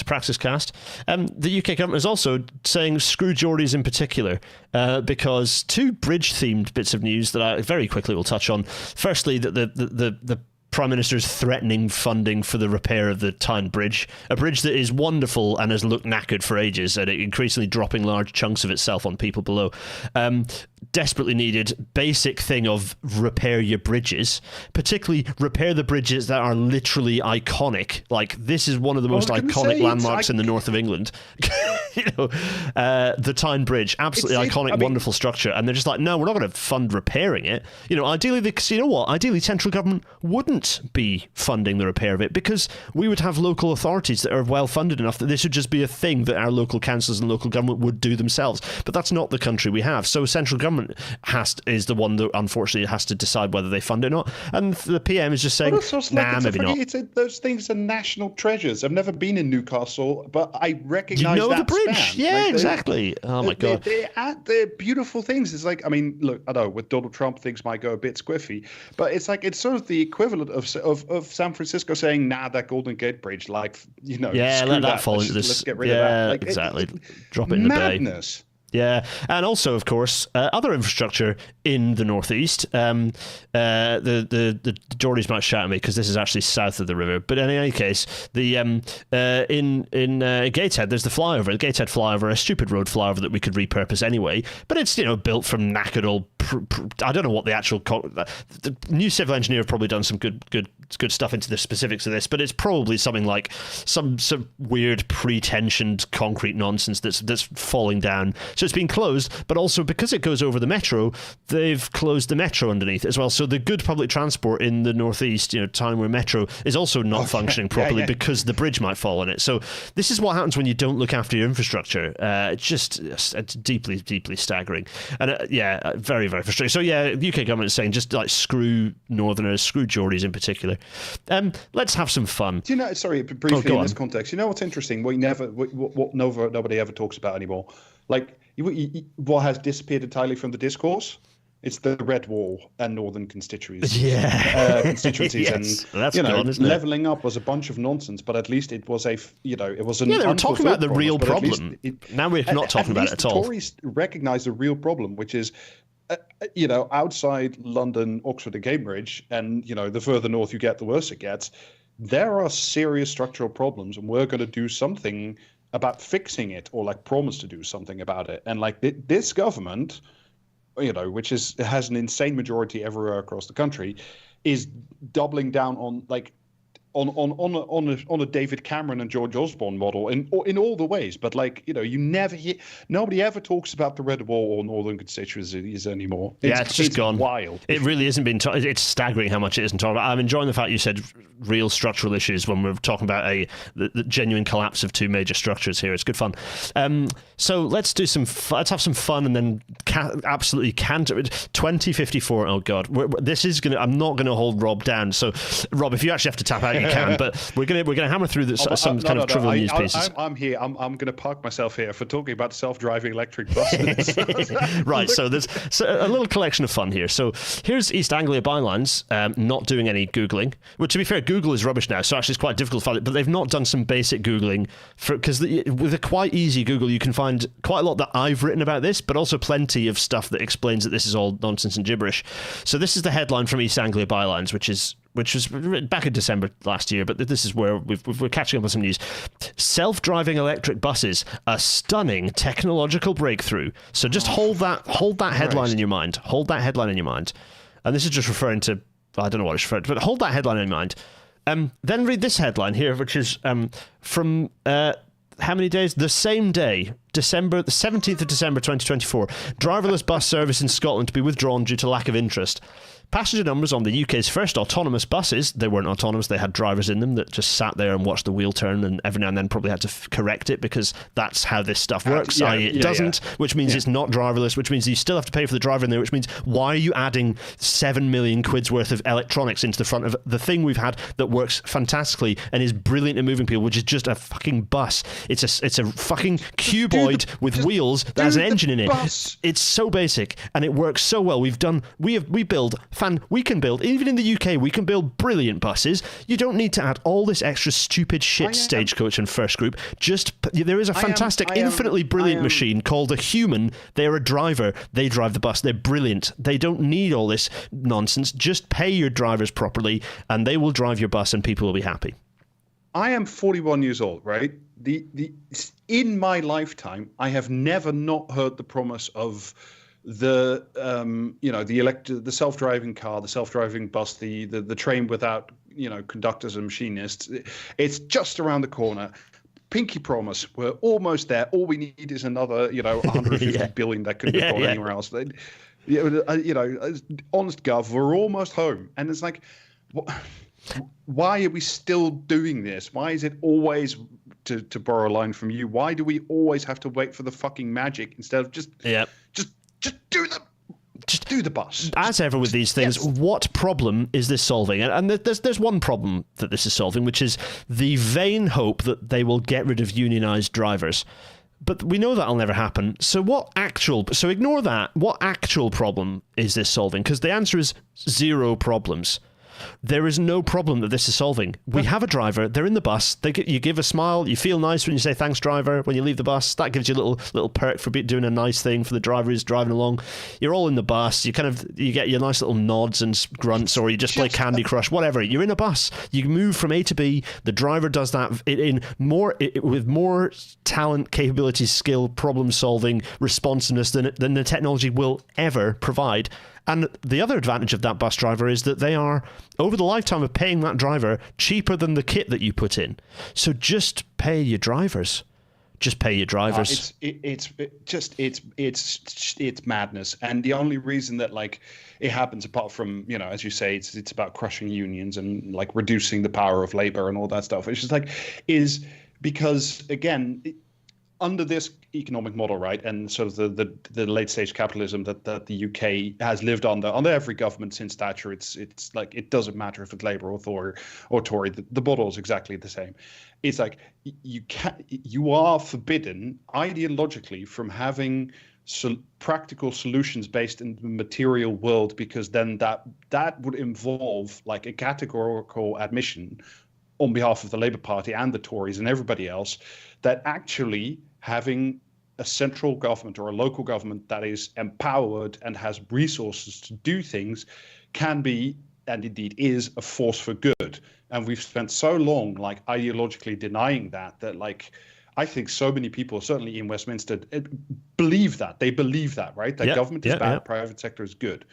Praxis Cast, the UK government is also saying screw Geordies in particular, because two bridge-themed bits of news that I very quickly will touch on. Firstly, that the Prime Minister is threatening funding for the repair of the Tyne Bridge, a bridge that is wonderful and has looked knackered for ages, and increasingly dropping large chunks of itself on people below. Desperately needed basic thing of repair your bridges, particularly repair the bridges that are literally iconic. Like, this is one of the most iconic landmarks in the north of England. The Tyne Bridge, absolutely iconic, wonderful structure, and they're just like, no, we're not going to fund repairing it. Ideally central government wouldn't be funding the repair of it, because we would have local authorities that are well funded enough that this would just be a thing that our local councils and local government would do themselves. But that's not the country we have. So central government is the one that unfortunately has to decide whether they fund it or not, and the PM is just saying, maybe not. Those things are national treasures. I've never been in Newcastle, but I recognise the bridge. Yeah, exactly. Oh my god, they're beautiful things. It's like, I mean, look, I know with Donald Trump things might go a bit squiffy, but it's like, it's sort of the equivalent of San Francisco saying, that Golden Gate Bridge, let that fall into this. Let's get rid of that. Exactly. Drop it in the bay. Madness. Yeah, and also, of course, other infrastructure in the northeast. The Geordies might shout at me because this is actually south of the river. But in any case, the in Gatehead, there's the flyover, the Gatehead flyover, a stupid road flyover that we could repurpose anyway. But it's built from knackered old. I don't know what the actual. The new civil engineer have probably done some good stuff into the specifics of this, but it's probably something like some weird pretensioned concrete nonsense that's falling down. So it's been closed, but also because it goes over the metro, they've closed the metro underneath as well. So the good public transport in the northeast, Tyne Metro, is also not functioning properly because the bridge might fall on it. So this is what happens when you don't look after your infrastructure. It's deeply, deeply staggering. And very, very frustrating. So the UK government is saying just screw Northerners, screw Geordies in particular. Let's have some fun. Do you know? Sorry, briefly in this context. You know what's interesting? What nobody ever talks about anymore. What has disappeared entirely from the discourse? It's the Red Wall and Northern constituencies. Constituencies, yes. And that's gone, isn't it? Leveling up was a bunch of nonsense, but at least it was it was an. Yeah, they were talking about the real problem. Now we're not talking about it at all. The Tories recognise the real problem, which is, outside London, Oxford, and Cambridge, and the further north you get, the worse it gets. There are serious structural problems, and we're going to do something about fixing it, or promise to do something about it. And this government, which has an insane majority everywhere across the country, is doubling down on on a David Cameron and George Osborne model in all the ways. But you never hear, nobody ever talks about the Red Wall or Northern constituencies anymore. It's just gone. Wild. It really isn't been. It's staggering how much it isn't talked about. I'm enjoying the fact you said real structural issues when we're talking about the genuine collapse of two major structures here. It's good fun. So let's do let's have some fun and then absolutely canter it. 2054. Oh God, this is gonna. I'm not gonna hold Rob down. So Rob, if you actually have to tap out, you can. But we're gonna hammer through some kind of trivial news pieces. I'm here. I'm gonna park myself here for talking about self-driving electric buses. Right. So there's a little collection of fun here. So here's East Anglia Bylines not doing any Googling. Well, to be fair, Google is rubbish now, so actually it's quite difficult to find it. But they've not done some basic Googling because with a quite easy Google, you can find quite a lot that I've written about this, but also plenty of stuff that explains that this is all nonsense and gibberish. So this is the headline from East Anglia Bylines, which was written back in December last year, but this is where we're catching up on some news. Self-driving electric buses, a stunning technological breakthrough. So just hold that headline in your mind. Hold that headline in your mind. And this is just referring to, I don't know what it's referring to, but hold that headline in mind. Then read this headline here, which is from how many days? The same day, the 17th of December 2024. Driverless bus service in Scotland to be withdrawn due to lack of interest. Passenger numbers on the UK's first autonomous buses, they weren't autonomous, they had drivers in them that just sat there and watched the wheel turn, and every now and then probably had to correct it, because that's how this stuff works. It doesn't, which means it's not driverless, which means you still have to pay for the driver in there, which means why are you adding 7 million quid's worth of electronics into the front of the thing we've had that works fantastically and is brilliant at moving people, which is just a fucking bus. It's a fucking cuboid with wheels that has an engine in it. It's so basic and it works so well. We can build, even in the UK, we can build brilliant buses. You don't need to add all this extra stupid shit Stagecoach and First Group. There is a fantastic, infinitely brilliant machine called a human. They're a driver. They drive the bus. They're brilliant. They don't need all this nonsense. Just pay your drivers properly and they will drive your bus and people will be happy. I am 41 years old, right? In my lifetime, I have never not heard the promise of the self-driving car, the self-driving bus, the train without conductors and machinists. It's just around the corner. Pinky promise, we're almost there. All we need is another 150 billion that could have gone anywhere else. Honest gov, we're almost home. And it's like, why are we still doing this? Why is it always, to borrow a line from you, why do we always have to wait for the fucking magic instead of just do the bus? As ever with these things, what problem is this solving? And there's one problem that this is solving, which is the vain hope that they will get rid of unionized drivers. But we know that'll never happen. So ignore that. What actual problem is this solving? Because the answer is zero problems. There is no problem that this is solving. We have a driver. They're in the bus. You give a smile. You feel nice when you say thanks, driver. When you leave the bus, that gives you a little perk for doing a nice thing for the driver who's driving along. You're all in the bus. You get your nice little nods and grunts, or you just play Candy Crush, whatever. You're in a bus. You move from A to B. The driver does that with more talent, capability, skill, problem solving, responsiveness than the technology will ever provide. And the other advantage of that bus driver is that they are, over the lifetime of paying that driver, cheaper than the kit that you put in. So just pay your drivers. Just pay your drivers. It's madness. And the only reason that it happens, apart from, as you say, it's about crushing unions and reducing the power of labor and all that stuff. It's just is because, again, under this economic model, right, and sort of the late stage capitalism that the UK has lived under every government since Thatcher, it's it doesn't matter if it's Labour or Tory, the model is exactly the same. It's you are forbidden ideologically from having practical solutions based in the material world, because then that would involve a categorical admission on behalf of the Labour Party and the Tories and everybody else that actually having a central government or a local government that is empowered and has resources to do things can be, and indeed is, a force for good. And we've spent so long ideologically denying that I think so many people, certainly in Westminster, believe that. They believe that, right? That government is bad, private sector is good.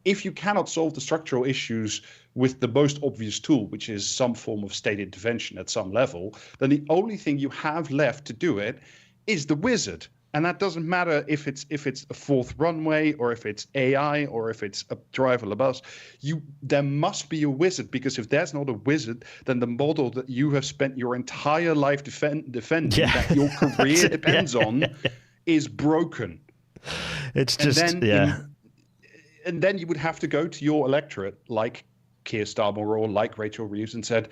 If you cannot solve the structural issues with the most obvious tool, which is some form of state intervention at some level, then the only thing you have left to do it is the wizard. And that doesn't matter if it's a fourth runway or if it's AI or if it's a driverless bus. There must be a wizard, because if there's not a wizard, then the model that you have spent your entire life defending, that your career depends on, is broken. It's just, and then you would have to go to your electorate, like Keir Starmer or like Rachel Reeves, and said,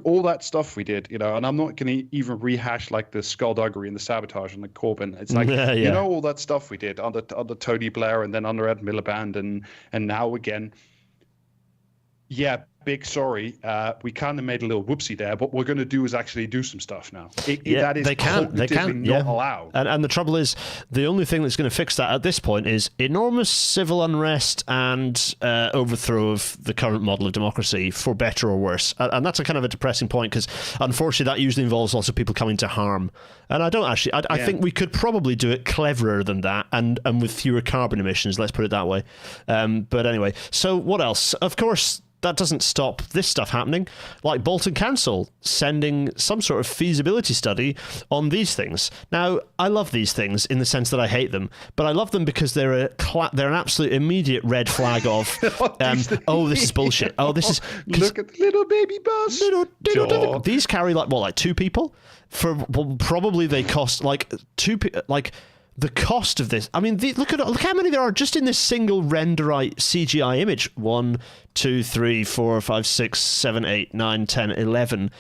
all that stuff we did, and I'm not going to even rehash the skullduggery and the sabotage and the Corbyn. It's all that stuff we did under Tony Blair and then under Ed Miliband and now again. Yeah, big sorry. We kind of made a little whoopsie there. What we're going to do is actually do some stuff now. That is cognitively not allowed. And the trouble is, the only thing that's going to fix that at this point is enormous civil unrest and overthrow of the current model of democracy, for better or worse. And that's a kind of a depressing point, because unfortunately that usually involves lots of people coming to harm. And I think we could probably do it cleverer than that and with fewer carbon emissions, let's put it that way. But anyway, so what else? Of course, that doesn't stop this stuff happening, like Bolton Council sending some sort of feasibility study on these things. Now, I love these things in the sense that I hate them, but I love them because they're an absolute immediate red flag of, this is bullshit. Oh, this is... Look at the little baby bus. These carry like 2 people. Probably they cost like 2 like... The cost of this, I mean, look how many there are just in this single renderite CGI image. 1, 2, 3, 4, 5, 6, 7, 8, 9, 10, 11.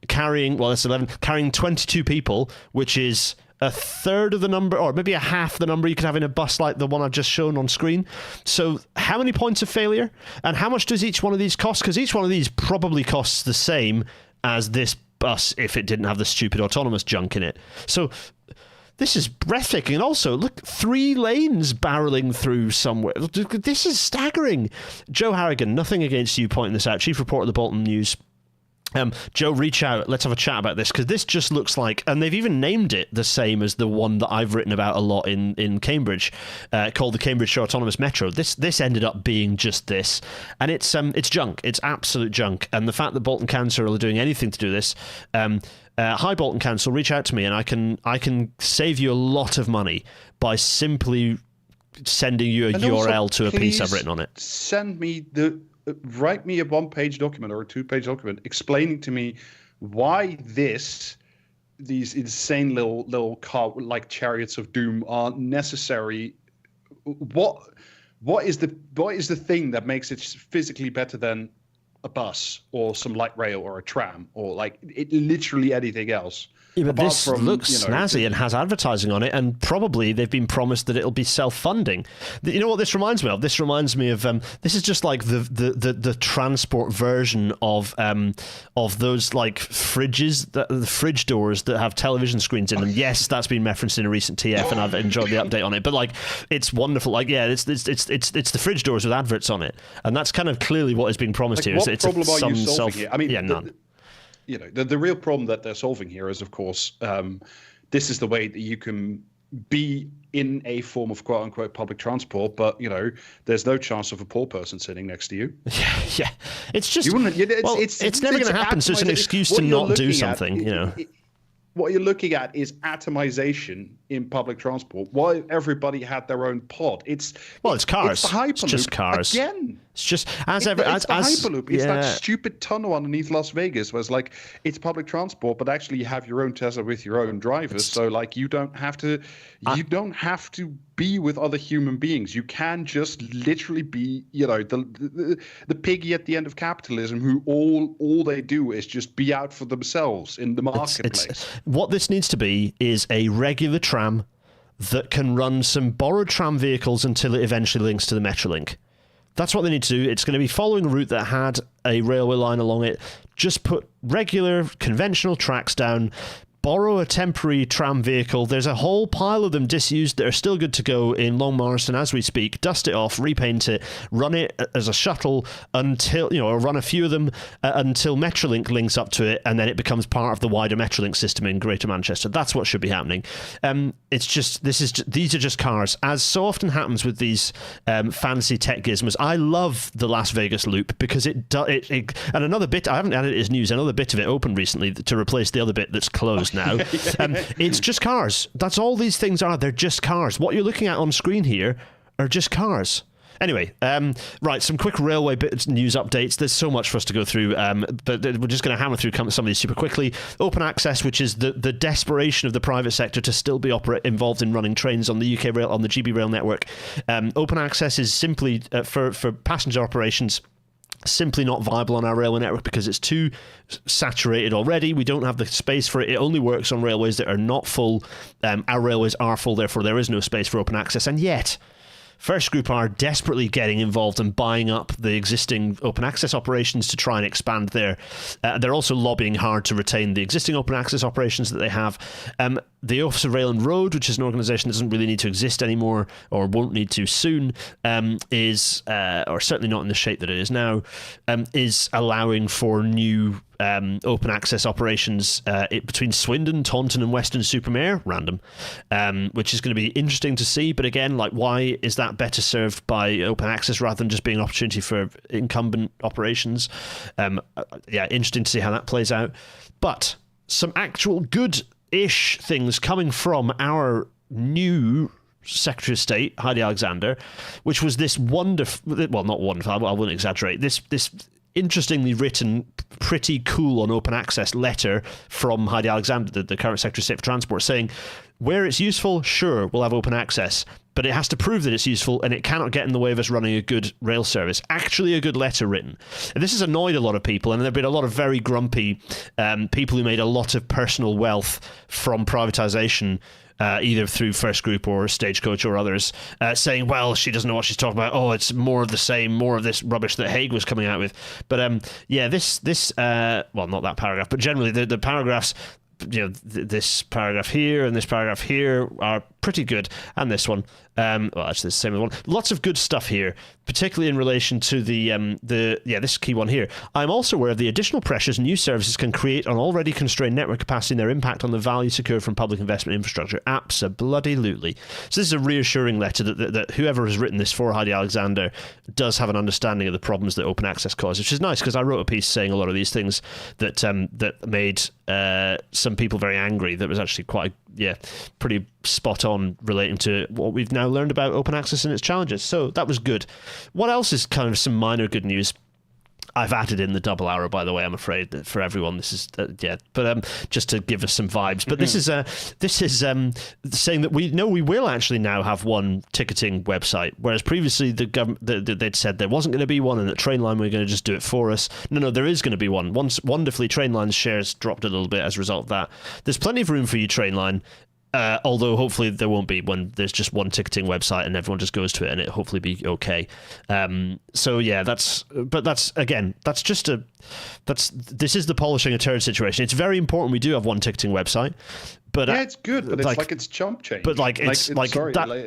That's 11. Carrying 22 people, which is a third of the number, or maybe a half the number you could have in a bus like the one I've just shown on screen. So how many points of failure? And how much does each one of these cost? Because each one of these probably costs the same as this bus if it didn't have the stupid autonomous junk in it. So... this is breathtaking. And also, look, 3 lanes barreling through somewhere. This is staggering. Joe Harrigan, nothing against you pointing this out. Chief reporter of the Bolton News. Joe, reach out. Let's have a chat about this, because this just looks like, and they've even named it the same as the one that I've written about a lot in Cambridge, called the Cambridgeshire Autonomous Metro. This ended up being just this, and it's junk. It's absolute junk. And the fact that Bolton Council are doing anything to do this, hi Bolton Council, reach out to me, and I can save you a lot of money by simply sending you a URL to a piece I've written on it. Write me a 1-page document or a 2-page document explaining to me why these insane little car like chariots of doom are necessary. What is the thing that makes it physically better than a bus or some light rail or a tram or like literally anything else? Yeah, but this looks snazzy and has advertising on it, and probably they've been promised that it'll be self-funding. You know what this reminds me of? This reminds me of this is just like the transport version of those like fridges, the fridge doors that have television screens in them. Yes, that's been referenced in a recent TF, and I've enjoyed the update on it. But like, it's wonderful. Like, yeah, it's the fridge doors with adverts on it, and that's kind of clearly what is being promised here. What problem are you solving here? I mean, yeah, none. The real problem that they're solving here is, of course, this is the way that you can be in a form of quote unquote public transport, but there's no chance of a poor person sitting next to you. Yeah. It's just it's never going to happen. So it's an excuse to not do something. What you're looking at is atomization in public transport. Why everybody had their own pod? It's cars. It's the Hyperloop. It's just cars. Again. It's just it's the Hyperloop. It's that stupid tunnel underneath Las Vegas where it's like it's public transport, but actually you have your own Tesla with your own drivers. So like you don't have to be with other human beings. You can just literally be, the piggy at the end of capitalism who all they do is just be out for themselves in the marketplace. What this needs to be is a regular tram that can run some borrowed tram vehicles until it eventually links to the Metrolink. That's what they need to do. It's going to be following a route that had a railway line along it. Just put regular, conventional tracks down, borrow a temporary tram vehicle. There's a whole pile of them disused that are still good to go in Long Marston as we speak. Dust it off, repaint it, run it as a shuttle until, or run a few of them until Metrolink links up to it, and then it becomes part of the wider Metrolink system in Greater Manchester. That's what should be happening. These are just cars, as so often happens with these fancy tech gizmos. I love the Las Vegas loop because it and another bit, I haven't added it as news, another bit of it opened recently to replace the other bit that's closed now. It's just cars. That's all these things are. They're just cars. What you're looking at on screen here are just cars. Anyway, right, some quick railway news updates. There's so much for us to go through, but we're just going to hammer through some of these super quickly. Open access, which is the desperation of the private sector to still be involved in running trains on the UK rail, on the GB rail network. Open access is simply for passenger operations simply not viable on our railway network because it's too saturated already. We don't have the space for it. It only works on railways that are not full. Our railways are full, therefore there is no space for open access. And yet, First Group are desperately getting involved and buying up the existing open access operations to try and expand their. They're also lobbying hard to retain the existing open access operations that they have. the Office of Rail and Road, which is an organisation that doesn't really need to exist anymore, or won't need to soon, is, or certainly not in the shape that it is now, is allowing for new open access operations between Swindon, Taunton and Weston-super-Mare, random, which is going to be interesting to see. But again, like, why is that better served by open access rather than just being an opportunity for incumbent operations? Interesting to see how that plays out. But some actual good-ish things coming from our new Secretary of State, Heidi Alexander, which was this wonderful, well, not wonderful, I wouldn't exaggerate, this interestingly written, pretty cool on open access letter from Heidi Alexander, the current Secretary of State for Transport, saying, where it's useful, sure, we'll have open access, but it has to prove that it's useful, and it cannot get in the way of us running a good rail service. Actually, a good letter written. And this has annoyed a lot of people, and there have been a lot of very grumpy people who made a lot of personal wealth from privatisation, either through First Group or Stagecoach or others, saying, well, she doesn't know what she's talking about. Oh, it's more of the same, more of this rubbish that Hague was coming out with. But this well, not that paragraph, but generally the paragraphs, this paragraph here and this paragraph here are pretty good, and this one, well, actually the same one. Lots of good stuff here, particularly in relation to this key one here. I'm also aware of the additional pressures new services can create on already constrained network capacity and their impact on the value secured from public investment infrastructure. Abso-bloody-lutely. So this is a reassuring letter that whoever has written this for Heidi Alexander does have an understanding of the problems that open access causes, which is nice, because I wrote a piece saying a lot of these things that made some people very angry. That was actually quite pretty spot on relating to what we've now learned about open access and its challenges. So that was good. What else is kind of some minor good news? I've added in the double arrow, by the way. I'm afraid that for everyone, this is but just to give us some vibes. But this is saying that we will actually now have one ticketing website, whereas previously the government they'd said there wasn't going to be one, and that Trainline were going to just do it for us. No, there is going to be one. Once wonderfully, Trainline's shares dropped a little bit as a result of that. There's plenty of room for you, Trainline. Although hopefully there won't be when there's just one ticketing website and everyone just goes to it, and it hopefully be okay. So yeah, this is the polishing a turd situation. It's very important we do have one ticketing website. But it's good, but it's chump change. But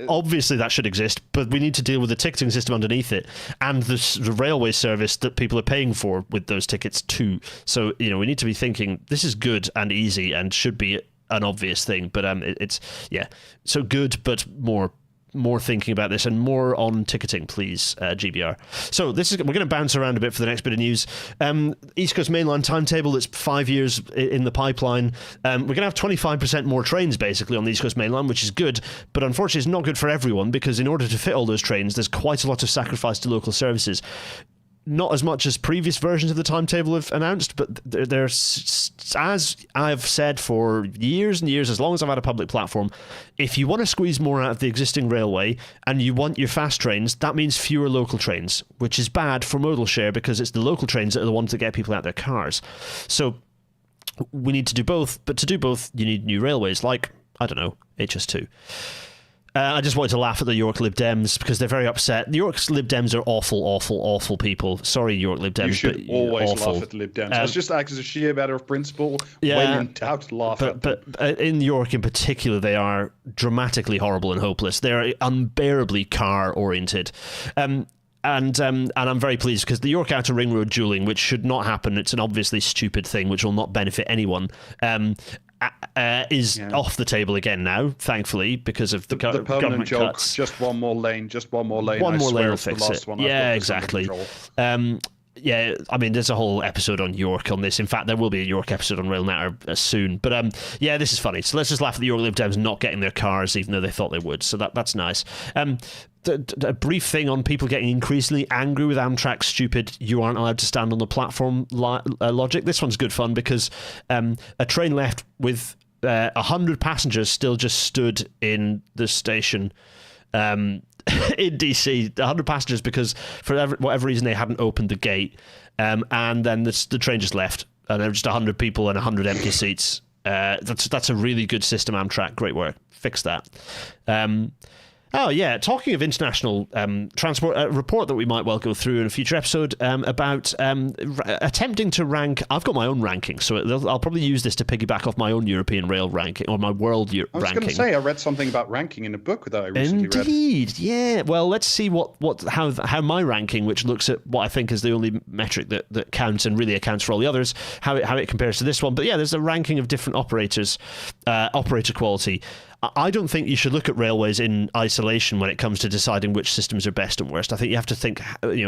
obviously that should exist, but we need to deal with the ticketing system underneath it and the railway service that people are paying for with those tickets too. So we need to be thinking this is good and easy and should be an obvious thing, but so good, but more thinking about this and more on ticketing, please, GBR. So we're going to bounce around a bit for the next bit of news. East Coast Mainline timetable that's 5 years in the pipeline. We're going to have 25% more trains basically on the East Coast Mainline, which is good, but unfortunately it's not good for everyone, because in order to fit all those trains, there's quite a lot of sacrifice to local services. Not as much as previous versions of the timetable have announced, but there's, as I've said for years and years, as long as I've had a public platform, if you want to squeeze more out of the existing railway and you want your fast trains, that means fewer local trains, which is bad for modal share, because it's the local trains that are the ones that get people out their cars. So we need to do both, but to do both, you need new railways like, I don't know, HS2. I just wanted to laugh at the York Lib Dems because they're very upset. The York Lib Dems are awful, awful, awful people. Sorry, York Lib Dems. You should always laugh at the Lib Dems. It's just acts as a sheer matter of principle. When in doubt, laugh at them. But in York in particular, they are dramatically horrible and hopeless. They're unbearably car-oriented. And I'm very pleased, because the York Outer Ring Road dualling, which should not happen, it's an obviously stupid thing which will not benefit anyone, is off the table again now, thankfully, because of the government joke, cuts. Just one more lane. One more lane will fix it. Yeah, exactly. Yeah, I mean, there's a whole episode on York on this. In fact, there will be a York episode on Rail Matter soon. But this is funny. So let's just laugh at the York Lib Dems not getting their cars, even though they thought they would. So that's nice. A brief thing on people getting increasingly angry with Amtrak's stupid "you aren't allowed to stand on the platform" logic. This one's good fun, because a train left with 100 passengers still just stood in the station in DC. 100 passengers, because for whatever reason they hadn't opened the gate, and then the train just left, and there were just 100 people and 100 empty seats. That's a really good system, Amtrak. Great work. Fix that. Oh, yeah. Talking of international transport, a report that we might well go through in a future episode about attempting to rank. I've got my own ranking, so I'll probably use this to piggyback off my own European rail ranking or my world ranking. I was going to say, I read something about ranking in a book that I recently read. Indeed, yeah. Well, let's see how my ranking, which looks at what I think is the only metric that counts and really accounts for all the others, how it compares to this one. But yeah, there's a ranking of different operators, operator quality. I don't think you should look at railways in isolation when it comes to deciding which systems are best and worst. I think you have to think,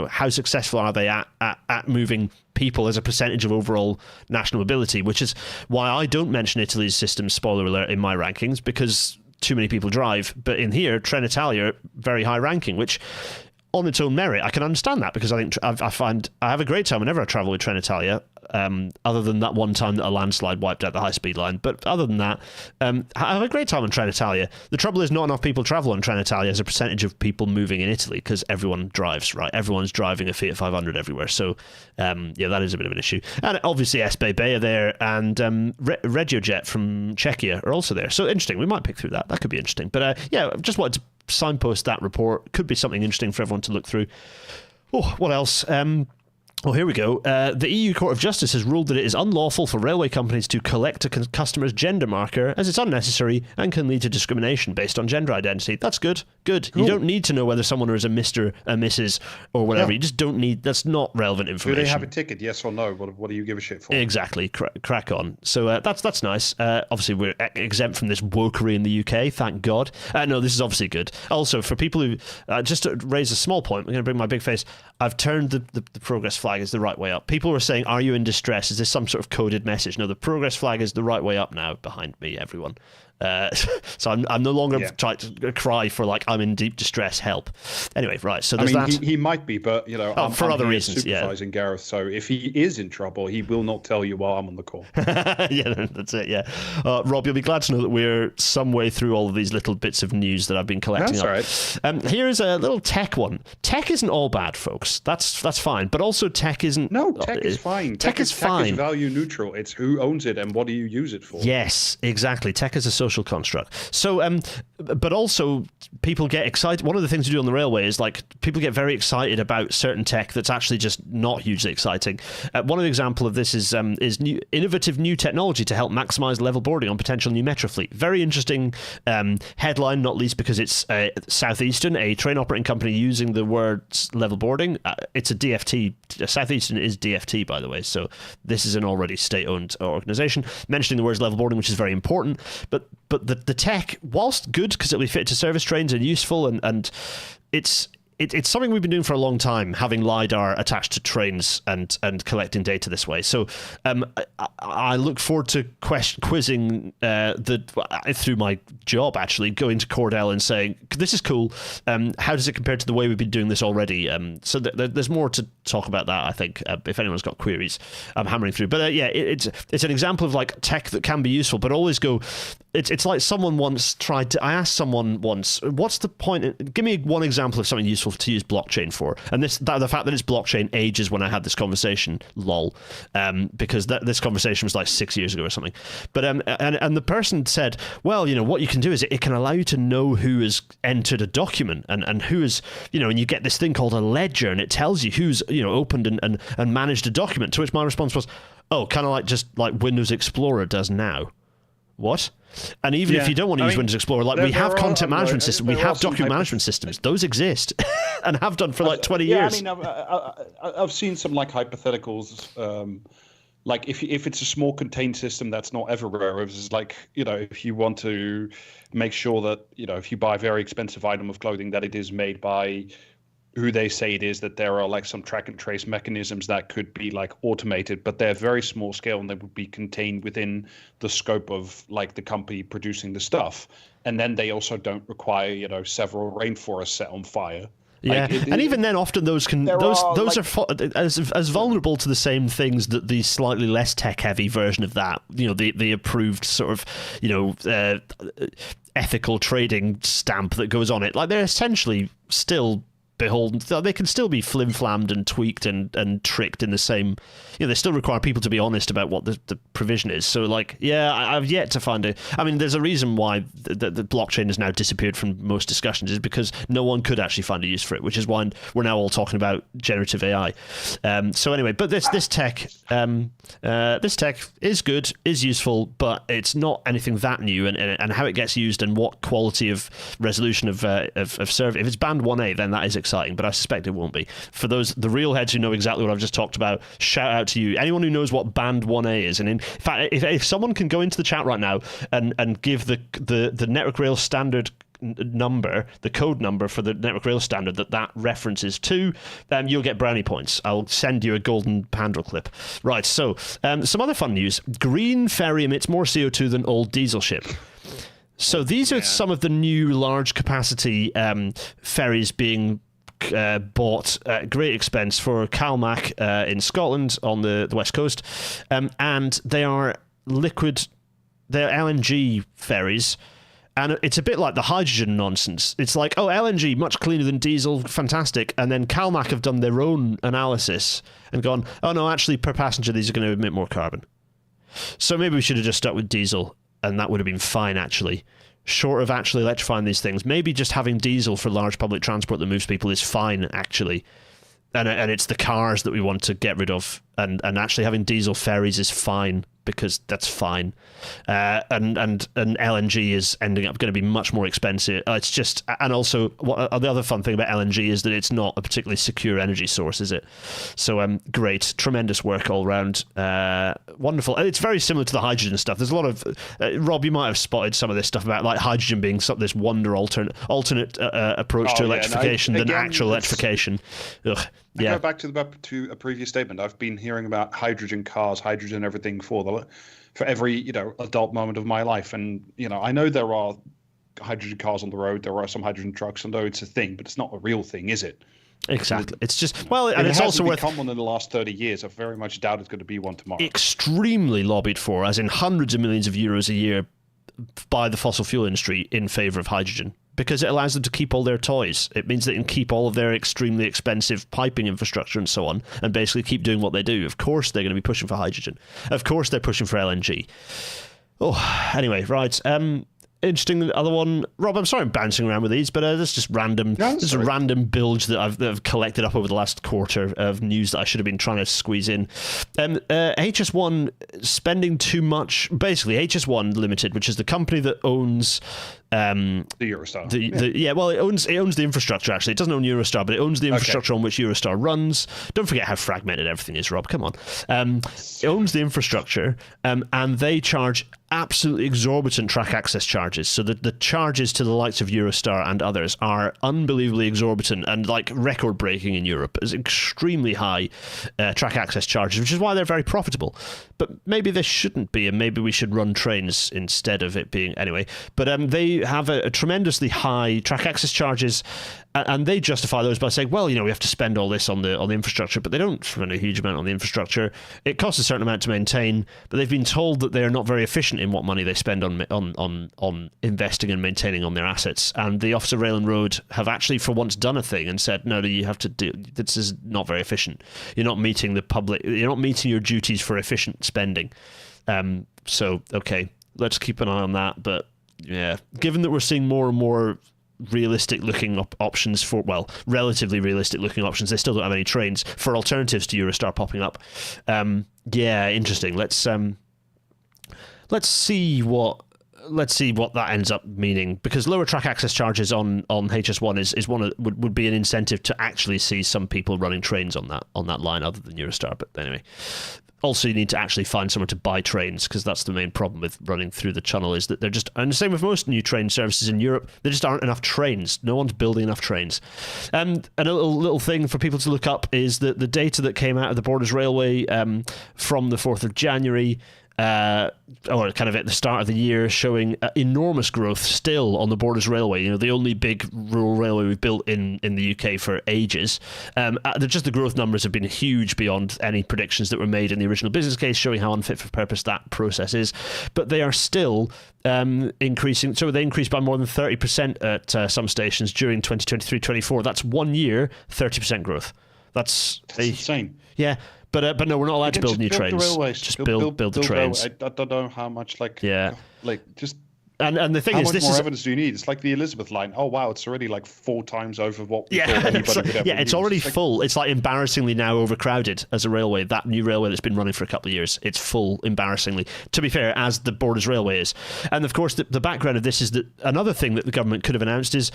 how successful are they at moving people as a percentage of overall national mobility, which is why I don't mention Italy's system, spoiler alert, in my rankings, because too many people drive. But in here, Trenitalia, very high ranking, which on its own merit, I can understand that, because I think I find I have a great time whenever I travel with Trenitalia, other than that one time that a landslide wiped out the high-speed line. But other than that, I have a great time on Trenitalia. The trouble is not enough people travel on Trenitalia as a percentage of people moving in Italy, because everyone drives, right? Everyone's driving a Fiat 500 everywhere. So, that is a bit of an issue. And obviously SBB are there, and RegioJet from Czechia are also there. So interesting. We might pick through that. That could be interesting. But just wanted to signpost that report. Could be something interesting for everyone to look through. Oh, what else? Here we go. The EU Court of Justice has ruled that it is unlawful for railway companies to collect a customer's gender marker, as it's unnecessary and can lead to discrimination based on gender identity. That's good. Good. Cool. You don't need to know whether someone is a Mr., a Mrs., or whatever. Yeah. You just don't need. That's not relevant information. Do they have a ticket? Yes or no? What do you give a shit for? Exactly. Crack on. So that's nice. Obviously, we're exempt from this wokery in the UK. Thank God. No, this is obviously good. Also, for people who just to raise a small point, I'm going to bring my big face. I've turned the progress flag is the right way up. People were saying, are you in distress? Is this some sort of coded message? No, the progress flag is the right way up now behind me, everyone. So I'm no longer trying to cry for I'm in deep distress, help. Anyway, right. So there's that. He might be, but I'm for other reasons. Supervising Gareth, so if he is in trouble, he will not tell you while I'm on the call. Yeah, that's it. Yeah, Rob, you'll be glad to know that we're some way through all of these little bits of news that I've been collecting. That's up. Right. Here is a little tech one. Tech isn't all bad, folks. That's fine, but also tech isn't. No, tech is fine. Tech is fine. Tech is value neutral. It's who owns it and what do you use it for. Yes, exactly. Tech is a social construct. So, but also people get excited. One of the things you do on the railway is people get very excited about certain tech that's actually just not hugely exciting. One of the example of this is innovative new technology to help maximize level boarding on potential new metro fleet. Very interesting headline, not least because it's Southeastern, a train operating company using the words level boarding. It's a DFT. Southeastern is DFT, by the way. So this is an already state-owned organization mentioning the words level boarding, which is very important. But the tech, whilst good because it'll be fit to service trains and useful, and it's something we've been doing for a long time, having LiDAR attached to trains and collecting data this way. So I look forward to quizzing through my job, actually, going to Cordell and saying, this is cool. How does it compare to the way we've been doing this already? So there's more to talk about that, I think, if anyone's got queries. I'm hammering through. But it's an example of tech that can be useful, but always go... It's like someone once tried to... I asked someone once, what's the point... Give me one example of something useful to use blockchain for. And the fact that it's blockchain ages when I had this conversation, lol, because this conversation was 6 years ago or something. But and the person said, well, what you can do is it can allow you to know who has entered a document and who is, and you get this thing called a ledger, and it tells you who's, opened and managed a document. To which my response was, oh, kind of just like Windows Explorer does now. What? And even if you don't want to use Windows Explorer, we have content management systems, we have document management systems. Those exist and have done for 20 years. I mean, I've seen some hypotheticals. If it's a small contained system that's not everywhere, it's if you want to make sure that if you buy a very expensive item of clothing that it is made by who they say it is, that there are some track and trace mechanisms that could be automated, but they're very small scale and they would be contained within the scope of the company producing the stuff. And then they also don't require, several rainforests set on fire. Yeah, and even then, often those are as vulnerable to the same things that the slightly less tech-heavy version of that, the approved sort of, ethical trading stamp that goes on it. They're essentially still beholden. They can still be flim-flammed and tweaked and tricked in the same. They still require people to be honest about what the provision is. So, I've yet to find it. I mean, there's a reason why the blockchain has now disappeared from most discussions, is because no one could actually find a use for it, which is why we're now all talking about generative AI. So anyway, but this tech is good, is useful, but it's not anything that new, and how it gets used and what quality of resolution of server. If it's band 1A, then that is exciting, but I suspect it won't be. For the real heads who know exactly what I've just talked about, shout out to you. Anyone who knows what band 1A is, and in fact, if someone can go into the chat right now and give the Network Rail standard number, the code number for the Network Rail standard that references to, then you'll get brownie points. I'll send you a golden Pandora clip. Right, so some other fun news. Green ferry emits more CO2 than old diesel ship. So these are some of the new large capacity ferries being bought at great expense for Calmac in Scotland on the west coast, and they are they're LNG ferries, and it's a bit like the hydrogen nonsense. It's like, oh, LNG, much cleaner than diesel, fantastic, and then Calmac have done their own analysis and gone, oh no, actually per passenger these are going to emit more carbon. So maybe we should have just stuck with diesel, and that would have been fine actually. Short of actually electrifying these things, maybe just having diesel for large public transport that moves people is fine, actually. And it's the cars that we want to get rid of. And actually having diesel ferries is fine, because that's fine. And LNG is ending up going to be much more expensive. It's just, and also the other fun thing about LNG is that it's not a particularly secure energy source, is it? So great, tremendous work all around. Wonderful. And it's very similar to the hydrogen stuff. There's a lot of Rob, you might have spotted some of this stuff about hydrogen being this wonder alternate approach to electrification than actual electrification. Ugh. I go back to a previous statement. I've been hearing about hydrogen cars, hydrogen everything for every adult moment of my life, and I know there are hydrogen cars on the road. There are some hydrogen trucks, although it's a thing, but it's not a real thing, is it? Exactly. It's just and it's also become one in the last 30 years. I very much doubt it's going to be one tomorrow. Extremely lobbied for, as in hundreds of millions of euros a year, by the fossil fuel industry in favour of hydrogen. Because it allows them to keep all their toys. It means they can keep all of their extremely expensive piping infrastructure and so on, and basically keep doing what they do. Of course they're going to be pushing for hydrogen. Of course they're pushing for LNG. Oh, anyway, right. Interesting other one. Rob, I'm sorry I'm bouncing around with these, but this is just random. This is a random bilge that I've collected up over the last quarter of news that I should have been trying to squeeze in. HS1 spending too much. Basically, HS1 Limited, which is the company that owns the Eurostar. It owns the infrastructure, actually. It doesn't own Eurostar, but it owns the infrastructure on which Eurostar runs. Don't forget how fragmented everything is, Rob. Come on. It owns the infrastructure, and they charge absolutely exorbitant track access charges. So the charges to the likes of Eurostar and others are unbelievably exorbitant and record breaking in Europe. It's extremely high track access charges, which is why they're very profitable. But maybe they shouldn't be, and maybe we should run trains instead of it being anyway. But they have a tremendously high track access charges, and they justify those by saying, well, we have to spend all this on the infrastructure, but they don't spend a huge amount on the infrastructure. It costs a certain amount to maintain, but they've been told that they are not very efficient in what money they spend on investing and maintaining on their assets. And the Office of Rail and Road have actually for once done a thing and said, no, you have to do this is not very efficient. You're not meeting you're not meeting your duties for efficient spending. So okay, let's keep an eye on that. But yeah, given that we're seeing more and more realistic looking options relatively realistic looking options, they still don't have any trains for alternatives to Eurostar popping up. Interesting. Let's see what that ends up meaning, because lower track access charges on HS1 is one would be an incentive to actually see some people running trains on that line other than Eurostar. But anyway, also you need to actually find somewhere to buy trains, because that's the main problem with running through the channel, is that they're just, and the same with most new train services in Europe, there just aren't enough trains. No one's building enough trains. And a little thing for people to look up is that the data that came out of the Borders Railway from the 4th of January or kind of at the start of the year, showing enormous growth still on the Borders Railway. The only big rural railway we've built in the UK for ages. Just the growth numbers have been huge beyond any predictions that were made in the original business case, showing how unfit for purpose that process is. But they are still increasing. So they increased by more than 30% at some stations during 2023-24. That's 1 year, 30% growth. That's insane. Yeah. But no, we're not allowed to build new trains. Just build the trains. I don't know how much just. And the thing is, this is... How much more evidence do you need? It's like the Elizabeth line. Oh, wow, it's already like 4 times over what we thought anybody would ever use. It's already full. It's like embarrassingly now overcrowded as a railway. That new railway that's been running for a couple of years, it's full, embarrassingly. To be fair, as the Borders Railway is. And of course, the background of this is that another thing that the government could have announced is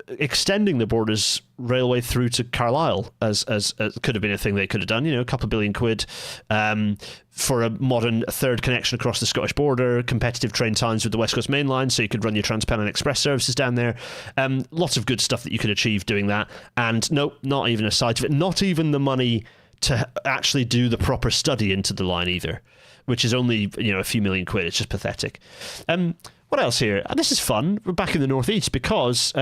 extending the Borders Railway through to Carlisle, as could have been a thing they could have done. A couple of billion quid for a modern third connection across the Scottish border, competitive train times with the West Coast Main Line, so you could run your Transpennine Express services down there. Lots of good stuff that you could achieve doing that. And no, not even a sight of it. Not even the money to actually do the proper study into the line either, which is only a few million quid. It's just pathetic. What else here? This is fun. We're back in the northeast because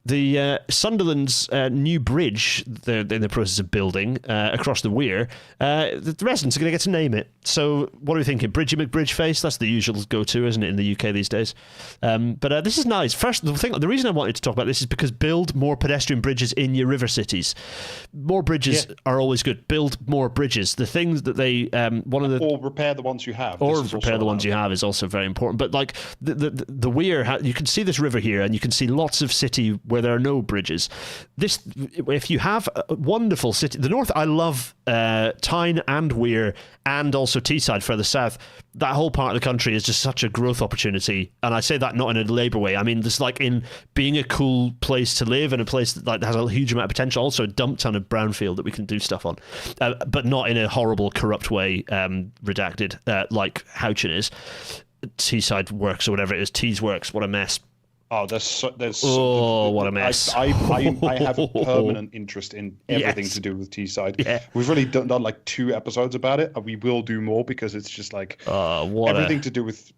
the Sunderland's new bridge they're in the process of building across the Weir, the residents are going to get to name it. So what are we thinking? Bridgie McBridgeface? That's the usual go-to, isn't it, in the UK these days? But this is nice. First, the reason I wanted to talk about this is because build more pedestrian bridges in your river cities. More bridges are always good. Build more bridges. The things that they... or repair the ones you have. Or repair the ones you have is also very important. But like the Weir, you can see this river here, and you can see lots of city where there are no bridges. If you have a wonderful city, the north, I love Tyne and Weir, and also Teesside further south. That whole part of the country is just such a growth opportunity, and I say that not in a Labour way. I mean, just like in being a cool place to live and a place that has a huge amount of potential. Also, a dump ton of brownfield that we can do stuff on, but not in a horrible, corrupt way. Redacted, like Houchin is. Teesside Works or whatever it is. Tees Works. What a mess. Oh, what a mess. I have a permanent interest in everything to do with Teesside. Yeah. We've really done like 2 episodes about it, and we will do more because it's just like everything to do with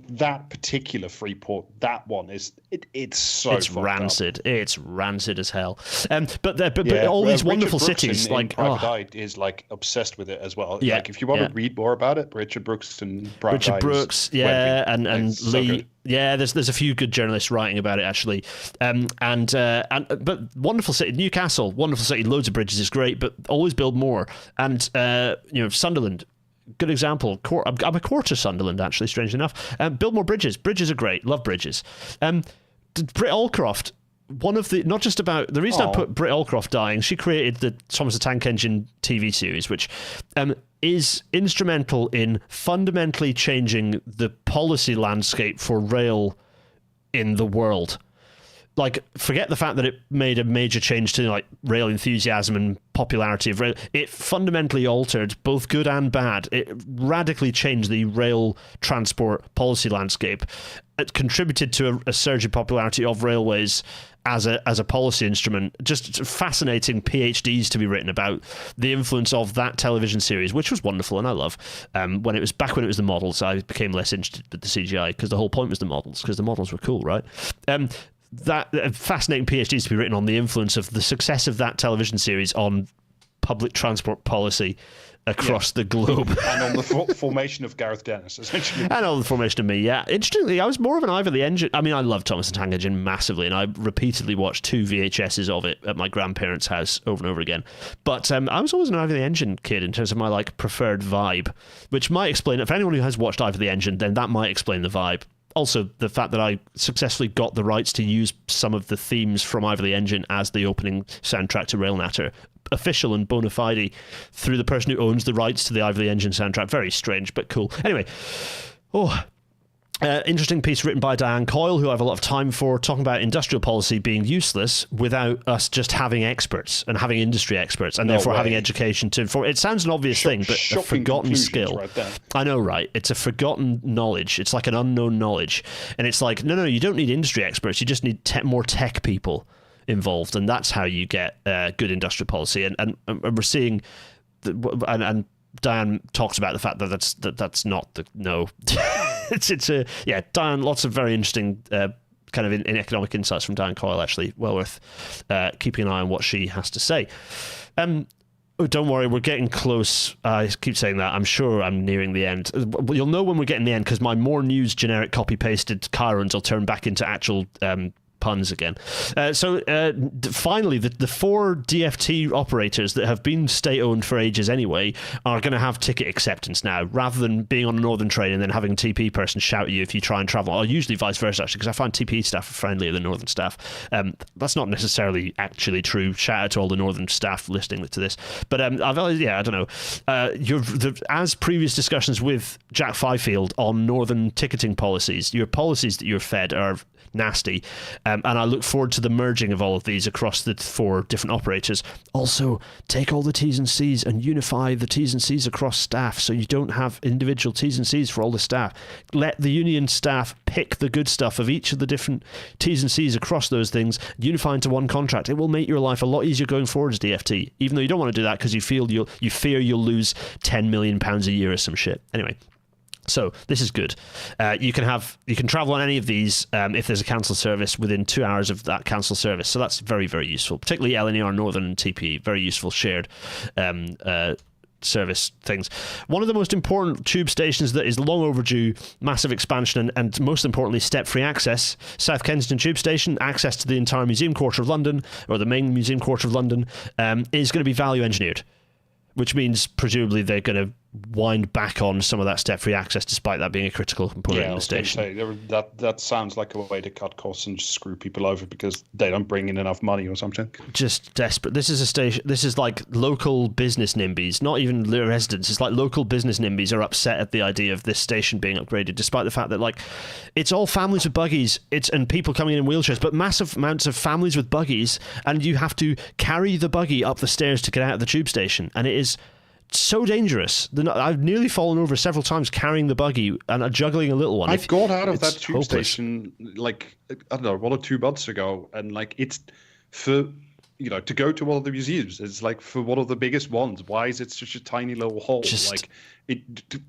that particular Freeport. That one is it's rancid. Up. It's rancid as hell. But all these wonderful cities in Private Eye is like obsessed with it as well. Yeah, like if you want to read more about it, Richard Brooks and Richard Brooks, and Lee. So yeah, there's a few good journalists writing about it actually, but wonderful city, Newcastle, wonderful city, loads of bridges is great, but always build more. And Sunderland, good example. I'm a quarter Sunderland actually, strangely enough. Build more bridges. Bridges are great. Love bridges. Britt Allcroft, one of the, not just about the reason I put Britt Allcroft dying, she created the Thomas the Tank Engine TV series, which is instrumental in fundamentally changing the policy landscape for rail in the world. Like, forget the fact that it made a major change to like rail enthusiasm and popularity of rail. It fundamentally altered, both good and bad. It radically changed the rail transport policy landscape. It contributed to a surge in popularity of railways as a policy instrument. Just fascinating PhDs to be written about the influence of that television series, which was wonderful and I love. When it was the models, I became less interested with the CGI because the whole point was the models, because the models were cool, right? That fascinating PhDs to be written on the influence of the success of that television series on public transport policy across the globe. And on the formation of Gareth Dennis, essentially. And on the formation of me, yeah. Interestingly, I was more of an Eye of the Engine. I mean, I love Thomas the Tank Engine massively, and I repeatedly watched 2 VHSs of it at my grandparents' house over and over again. But I was always an Eye of the Engine kid in terms of my like preferred vibe, which might explain it. For anyone who has watched Eye of the Engine, then that might explain the vibe. Also, the fact that I successfully got the rights to use some of the themes from Eye of the Engine as the opening soundtrack to Rail Natter, official and bona fide through the person who owns the rights to the Eye of the Engine soundtrack. Very strange, but cool. Anyway, interesting piece written by Diane Coyle, who I have a lot of time for, talking about industrial policy being useless without us just having experts and having industry experts and therefore having education to inform. It sounds an obvious thing, but a forgotten skill. Right there. I know, right? It's a forgotten knowledge. It's like an unknown knowledge. And it's like, no, you don't need industry experts. You just need more tech people involved. And that's how you get good industrial policy. And we're seeing... Diane talks about the fact that that's not the no. Diane, lots of very interesting kind of in economic insights from Diane Coyle, actually. Well worth keeping an eye on what she has to say. Oh, don't worry, we're getting close. I keep saying that. I'm sure I'm nearing the end. You'll know when we're getting the end because my more news generic copy-pasted chirons will turn back into actual puns again. Finally, the 4 DFT operators that have been state-owned for ages anyway are going to have ticket acceptance now, rather than being on a northern train and then having a TP person shout at you if you try and travel. Or usually vice versa, actually, because I find TP staff are friendlier than northern staff. That's not necessarily actually true. Shout out to all the northern staff listening to this. But I don't know. As previous discussions with Jack Fifield on northern ticketing policies, your policies that you're fed are nasty, and I look forward to the merging of all of these across the 4 different operators. Also, take all the T's and C's and unify the T's and C's across staff, so you don't have individual T's and C's for all the staff. Let the union staff pick the good stuff of each of the different T's and C's across those things, unify into one contract. It will make your life a lot easier going forward as DFT, even though you don't want to do that because you fear you'll lose £10 million a year or some shit. Anyway. So this is good. You can travel on any of these if there's a cancelled service within 2 hours of that cancelled service. So that's very, very useful, particularly LNER, Northern, and TP. Very useful shared service things. One of the most important tube stations that is long overdue massive expansion and most importantly step-free access, South Kensington Tube Station, access to the entire Museum Quarter of London, or the main Museum Quarter of London, is going to be value engineered, which means presumably they're going to wind back on some of that step-free access, despite that being a critical component in the station. That sounds like a way to cut costs and just screw people over because they don't bring in enough money or something. Just desperate. This is a station. This is like local business NIMBYs, not even the residents. It's like local business NIMBYs are upset at the idea of this station being upgraded, despite the fact that like it's all families with buggies, and people coming in wheelchairs, but massive amounts of families with buggies, and you have to carry the buggy up the stairs to get out of the tube station, and it is so dangerous. I've nearly fallen over several times carrying the buggy and juggling a little one. I got out of that tube station like, I don't know, 1 or 2 months ago, and like it's for, to go to one of the museums, it's like for one of the biggest ones. Why is it such a tiny little hole?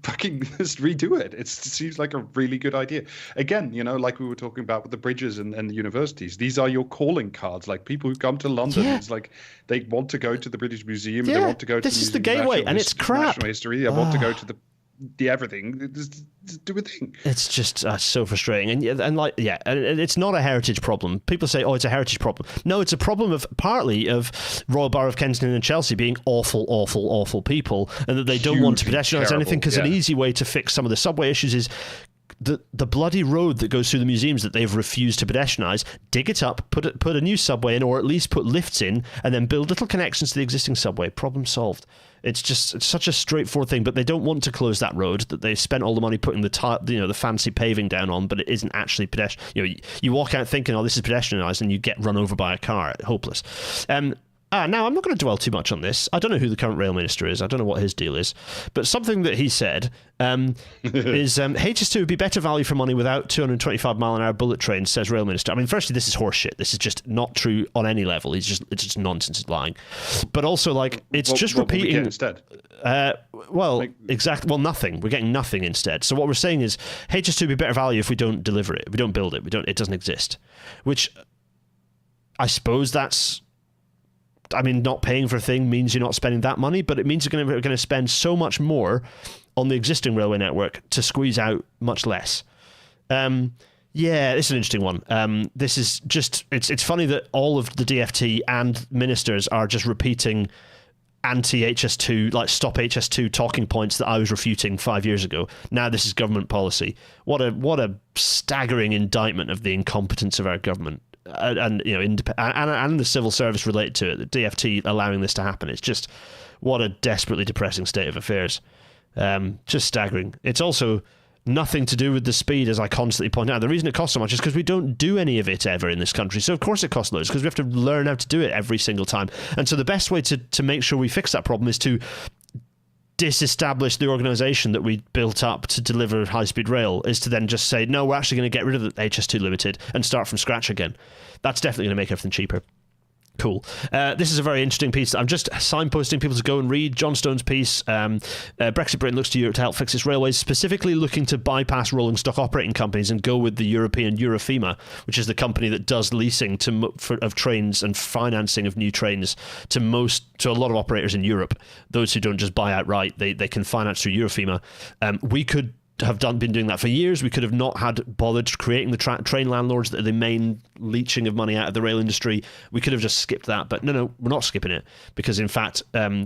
Fucking just redo it. It seems like a really good idea. Again, like we were talking about with the bridges and the universities, these are your calling cards. Like people who come to London, it's like they want to go to the British Museum, they want to go to this is the gateway, and it's crap. National history. They want to go to the everything. Just do a thing. It's just so frustrating, and it's not a heritage problem. People say, "Oh, it's a heritage problem." No, it's a problem partly of Royal Borough of Kensington and Chelsea being awful, awful, awful people, and that they don't want to pedestrianise anything. Because an easy way to fix some of the subway issues is the bloody road that goes through the museums that they've refused to pedestrianise. Dig it up, put a new subway in, or at least put lifts in, and then build little connections to the existing subway. Problem solved. It's such a straightforward thing, but they don't want to close that road that they spent all the money putting the fancy paving down on, but it isn't actually pedestrian. You walk out thinking, oh, this is pedestrianised, and you get run over by a car. Hopeless. Now, I'm not going to dwell too much on this. I don't know who the current rail minister is. I don't know what his deal is. But something that he said is HS2 would be better value for money without 225-mile-an-hour bullet trains, says rail minister. I mean, firstly, this is horseshit. This is just not true on any level. It's just nonsense. It's lying. But also, like, it's just repeating. What instead? Exactly. Well, nothing. We're getting nothing instead. So what we're saying is HS2 would be better value if we don't deliver it. We don't build it. It doesn't exist. Which I suppose that's... I mean, not paying for a thing means you're not spending that money, but it means you're going to spend so much more on the existing railway network to squeeze out much less. It's an interesting one. This is just, it's funny that all of the DFT and ministers are just repeating anti-HS2, like stop HS2 talking points that I was refuting 5 years ago. Now this is government policy. What a staggering indictment of the incompetence of our government. And the civil service related to it, the DFT allowing this to happen. It's just what a desperately depressing state of affairs. Just staggering. It's also nothing to do with the speed, as I constantly point out. The reason it costs so much is because we don't do any of it ever in this country. So of course it costs loads, because we have to learn how to do it every single time. And so the best way to make sure we fix that problem is to disestablish the organisation that we built up to deliver high-speed rail, is to then just say, no, we're actually going to get rid of the HS2 Limited and start from scratch again. That's definitely going to make everything cheaper. Cool. This is a very interesting piece. I'm just signposting people to go and read John Stone's piece. Brexit Britain looks to Europe to help fix its railways, specifically looking to bypass rolling stock operating companies and go with the European Eurofema, which is the company that does leasing of trains and financing of new trains to a lot of operators in Europe. Those who don't just buy outright, they can finance through Eurofema. We could have been doing that for years. We could have not had bothered creating the train landlords that are the main leeching of money out of the rail industry. We could have just skipped that, but no, we're not skipping it, because in fact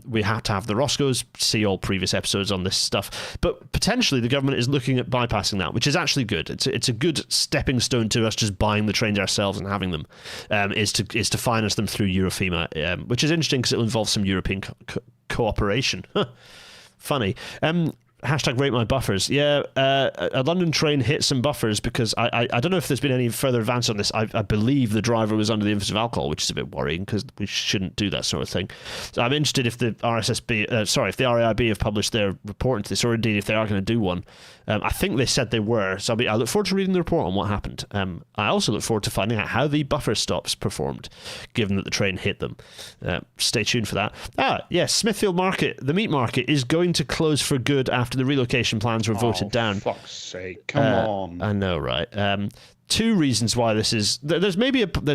we had to have the Roscoes. See all previous episodes on this stuff. But potentially the government is looking at bypassing that, which is actually good. It's a good stepping stone to us just buying the trains ourselves and having them, is to finance them through Eurofema, which is interesting because it'll involve some European cooperation. Funny. Hashtag rate my buffers. Yeah, a London train hit some buffers because I don't know if there's been any further advance on this. I believe the driver was under the influence of alcohol, which is a bit worrying because we shouldn't do that sort of thing. So I'm interested if the if the RAIB have published their report into this, or indeed if they are going to do one. I think they said they were, so I look forward to reading the report on what happened. I also look forward to finding out how the buffer stops performed, given that the train hit them. Stay tuned for that. Yes, Smithfield Market, the meat market, is going to close for good after the relocation plans were voted down. For fuck's sake, come on. I know, right? Two reasons why this is... There's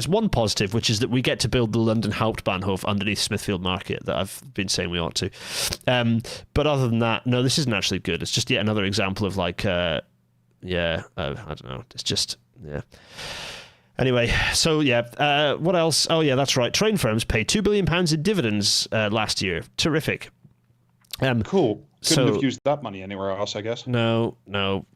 one positive, which is that we get to build the London Hauptbahnhof underneath Smithfield Market that I've been saying we ought to. But other than that, no, this isn't actually good. It's just yet another example of I don't know. It's just, yeah. Anyway, so yeah, what else? Oh yeah, that's right. Train firms paid £2 billion in dividends last year. Terrific. Cool. Couldn't have used that money anywhere else, I guess. No,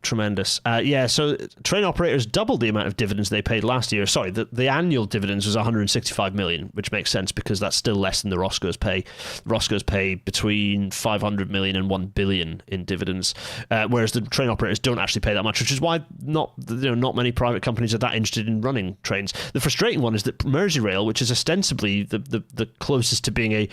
tremendous. So train operators doubled the amount of dividends they paid last year. Sorry, the annual dividends was 165 million, which makes sense because that's still less than the Roscoes pay. Roscoes pay between 500 million and 1 billion in dividends, whereas the train operators don't actually pay that much, which is why not many private companies are that interested in running trains. The frustrating one is that Merseyrail, which is ostensibly the closest to being a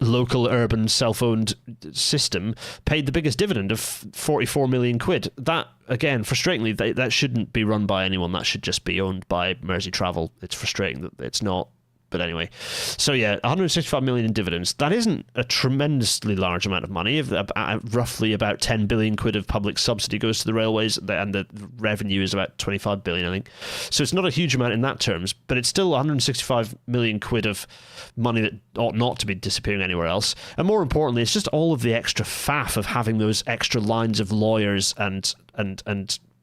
local urban self-owned system, paid the biggest dividend of 44 million quid. That, again, frustratingly, that shouldn't be run by anyone. That should just be owned by Mersey Travel. It's frustrating that it's not. But anyway, so yeah, 165 million in dividends. That isn't a tremendously large amount of money. Roughly about 10 billion quid of public subsidy goes to the railways, and the revenue is about 25 billion, I think. So it's not a huge amount in that terms, but it's still 165 million quid of money that ought not to be disappearing anywhere else. And more importantly, it's just all of the extra faff of having those extra lines of lawyers and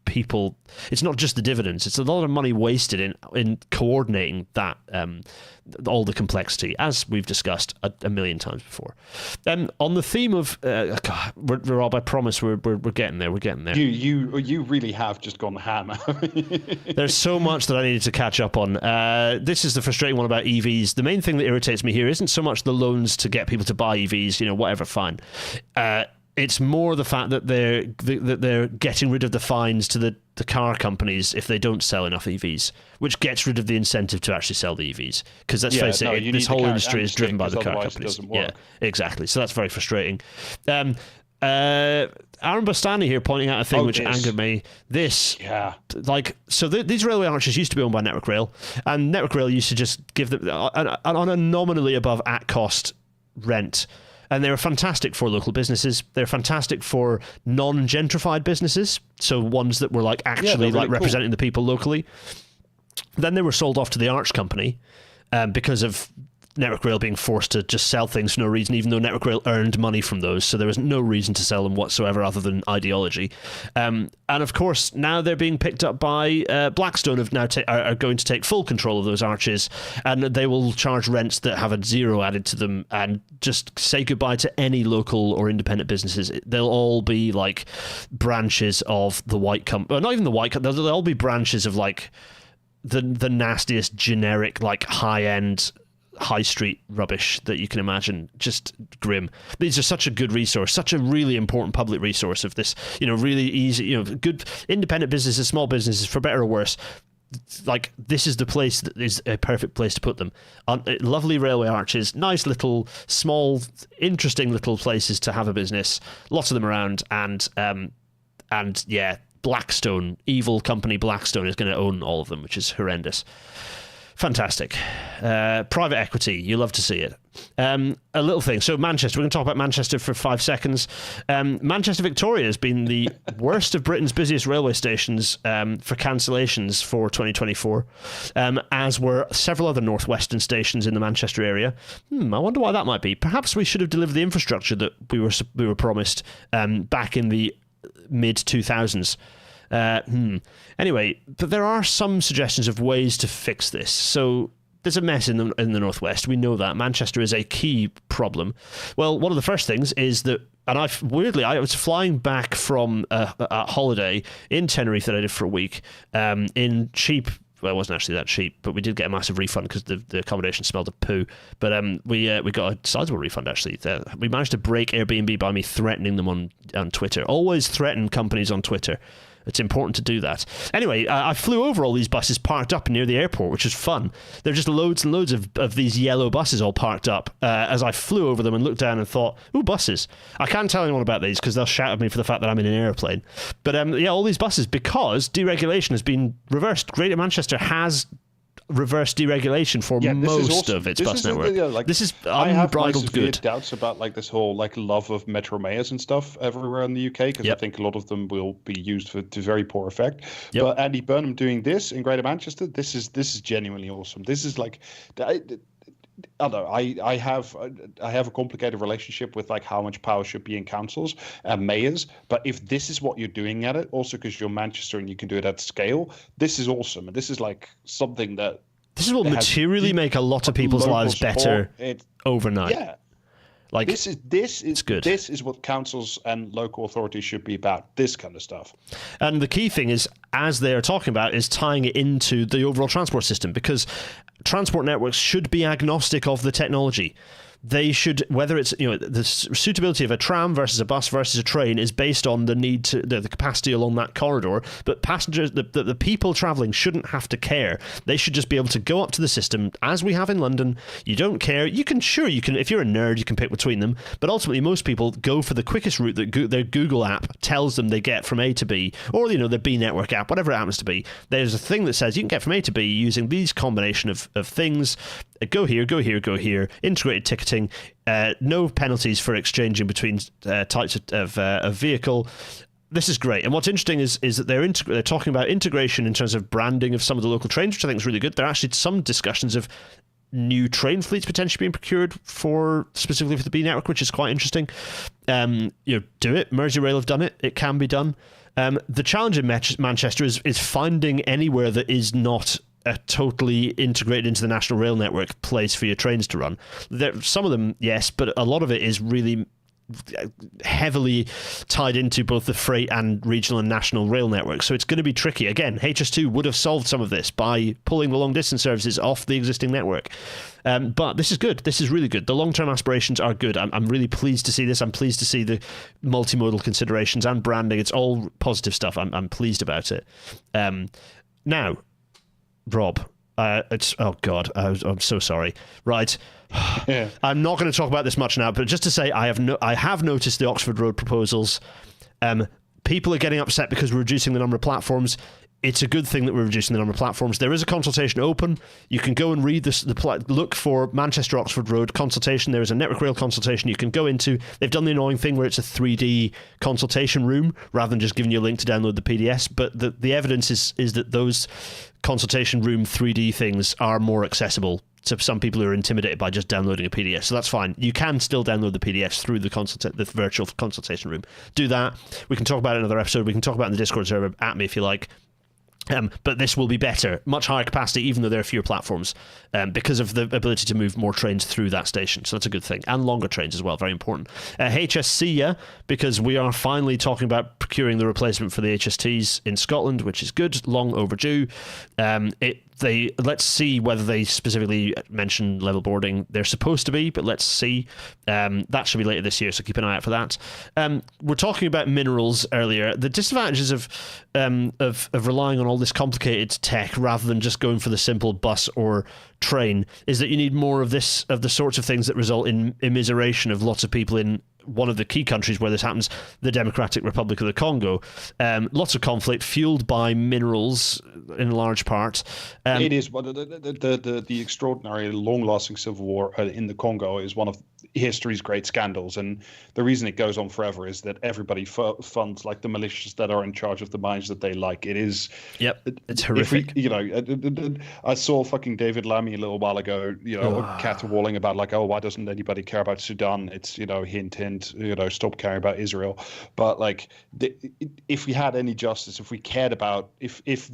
people. It's not just the dividends, it's a lot of money wasted in coordinating that, all the complexity, as we've discussed a million times before. On the theme of Rob, I promise we're getting there. You really have just gone ham. There's so much that I needed to catch up on. This is the frustrating one about EVs. The main thing that irritates me here isn't so much the loans to get people to buy EVs, whatever, fine. It's more the fact that they're getting rid of the fines to the car companies if they don't sell enough EVs, which gets rid of the incentive to actually sell the EVs. Because let's face it, this whole industry is driven by the car companies. Yeah, exactly. So that's very frustrating. Aaron Bostani here pointing out a thing which angered me. These railway arches used to be owned by Network Rail, and Network Rail used to just give them on a nominally above at cost rent. And they were fantastic for local businesses. They're fantastic for non-gentrified businesses, so ones that were really representing the people locally. Then they were sold off to the Arch Company because of Network Rail being forced to just sell things for no reason, even though Network Rail earned money from those, so there was no reason to sell them whatsoever other than ideology. And of course, now they're being picked up by Blackstone, are going to take full control of those arches, and they will charge rents that have a zero added to them and just say goodbye to any local or independent businesses. They'll all be like branches of the white company, not even the white company, they'll all be branches of the nastiest generic high-end high street rubbish that you can imagine. Just grim. These are such a good resource, such a really important public resource of this, really easy, good independent businesses, small businesses, for better or worse. This is the place that is a perfect place to put them. Lovely railway arches, nice little, small, interesting little places to have a business, lots of them around, and yeah, Blackstone, evil company Blackstone, is going to own all of them, which is horrendous. Fantastic. Private equity, you love to see it. A little thing. So Manchester, we're going to talk about Manchester for 5 seconds. Manchester Victoria has been the worst of Britain's busiest railway stations for cancellations for 2024, as were several other northwestern stations in the Manchester area. I wonder why that might be. Perhaps we should have delivered the infrastructure that we were promised back in the mid-2000s. Anyway, but there are some suggestions of ways to fix this. So there's a mess in the northwest. We know that Manchester is a key problem. Well, one of the first things is that, and I was flying back from a holiday in Tenerife that I did for a week in cheap. Well, it wasn't actually that cheap, but we did get a massive refund because the accommodation smelled of poo. But we got a sizable refund, actually. We managed to break Airbnb by me threatening them on Twitter. Always threaten companies on Twitter. It's important to do that. Anyway, I flew over all these buses parked up near the airport, which was fun. There were just loads and loads of these yellow buses all parked up as I flew over them and looked down and thought, ooh, buses. I can't tell anyone about these because they'll shout at me for the fact that I'm in an airplane. But all these buses, because deregulation has been reversed. Greater Manchester has reverse deregulation for most of its bus network. This is unbridled good. I have doubts about this whole love of metro mayors and stuff everywhere in the UK, because I think a lot of them will be used to very poor effect. Yep. But Andy Burnham doing this in Greater Manchester, this is genuinely awesome. This is I don't know. I have a complicated relationship with how much power should be in councils and mayors. But if this is what you're doing at it, also because you're Manchester and you can do it at scale, this is awesome. And this is something that this is what materially make a lot of people's lives better overnight. Yeah. This is good. This is what councils and local authorities should be about, this kind of stuff. And the key thing is, as they are talking about, is tying it into the overall transport system, because transport networks should be agnostic of the technology. They should, whether it's the suitability of a tram versus a bus versus a train is based on the need to the capacity along that corridor. But passengers, the people traveling shouldn't have to care. They should just be able to go up to the system as we have in London. You don't care. You can if you're a nerd, you can pick between them. But ultimately, most people go for the quickest route that their Google app tells them they get from A to B, or their B network app, whatever it happens to be. There's a thing that says you can get from A to B using these combination of things. Go here, go here, go here. Integrated ticketing. No penalties for exchanging between types of vehicle. This is great. And what's interesting is that they're talking about integration in terms of branding of some of the local trains, which I think is really good. There are actually some discussions of new train fleets potentially being procured specifically for the B network, which is quite interesting. Do it. Merseyrail have done it. It can be done. The challenge in Manchester is finding anywhere that is not a totally integrated into the national rail network place for your trains to run. Some of them, yes, but a lot of it is really heavily tied into both the freight and regional and national rail networks. So it's going to be tricky. Again, HS2 would have solved some of this by pulling the long distance services off the existing network. But this is good. This is really good. The long-term aspirations are good. I'm really pleased to see this. I'm pleased to see the multimodal considerations and branding. It's all positive stuff. I'm pleased about it. Now, Rob, oh God, I'm so sorry. Right. Yeah. I'm not going to talk about this much now, but just to say I have noticed the Oxford Road proposals. People are getting upset because we're reducing the number of platforms. It's a good thing that we're reducing the number of platforms. There is a consultation open. You can go and read this. Look for Manchester Oxford Road consultation. There is a Network Rail consultation you can go into. They've done the annoying thing where it's a 3D consultation room rather than just giving you a link to download the PDFs. But the evidence is that those consultation room 3D things are more accessible to some people who are intimidated by just downloading a PDF. So that's fine. You can still download the PDFs through the virtual consultation room. Do that. We can talk about it in another episode. We can talk about it in the Discord server at me if you like. But this will be better, much higher capacity, even though there are fewer platforms, because of the ability to move more trains through that station. So that's a good thing. And longer trains as well, very important. HSC, because we are finally talking about procuring the replacement for the HSTs in Scotland, which is good, long overdue. Let's see whether they specifically mention level boarding. They're supposed to be, but let's see. That should be later this year, so keep an eye out for that. We're talking about minerals earlier. The disadvantages of relying on all this complicated tech rather than just going for the simple bus or train is that you need more of the sorts of things that result in immiseration of lots of people in one of the key countries where this happens, the Democratic Republic of the Congo. Lots of conflict fueled by minerals in large part. It is the extraordinary, long-lasting civil war in the Congo is one of history's great scandals, and the reason it goes on forever is that everybody funds like the militias that are in charge of the mines that they like. It is, it's horrific. I saw fucking David Lammy a little while ago, caterwauling about like, oh, why doesn't anybody care about Sudan? It's hint, stop caring about Israel. But like, if we had any justice, if we cared about, if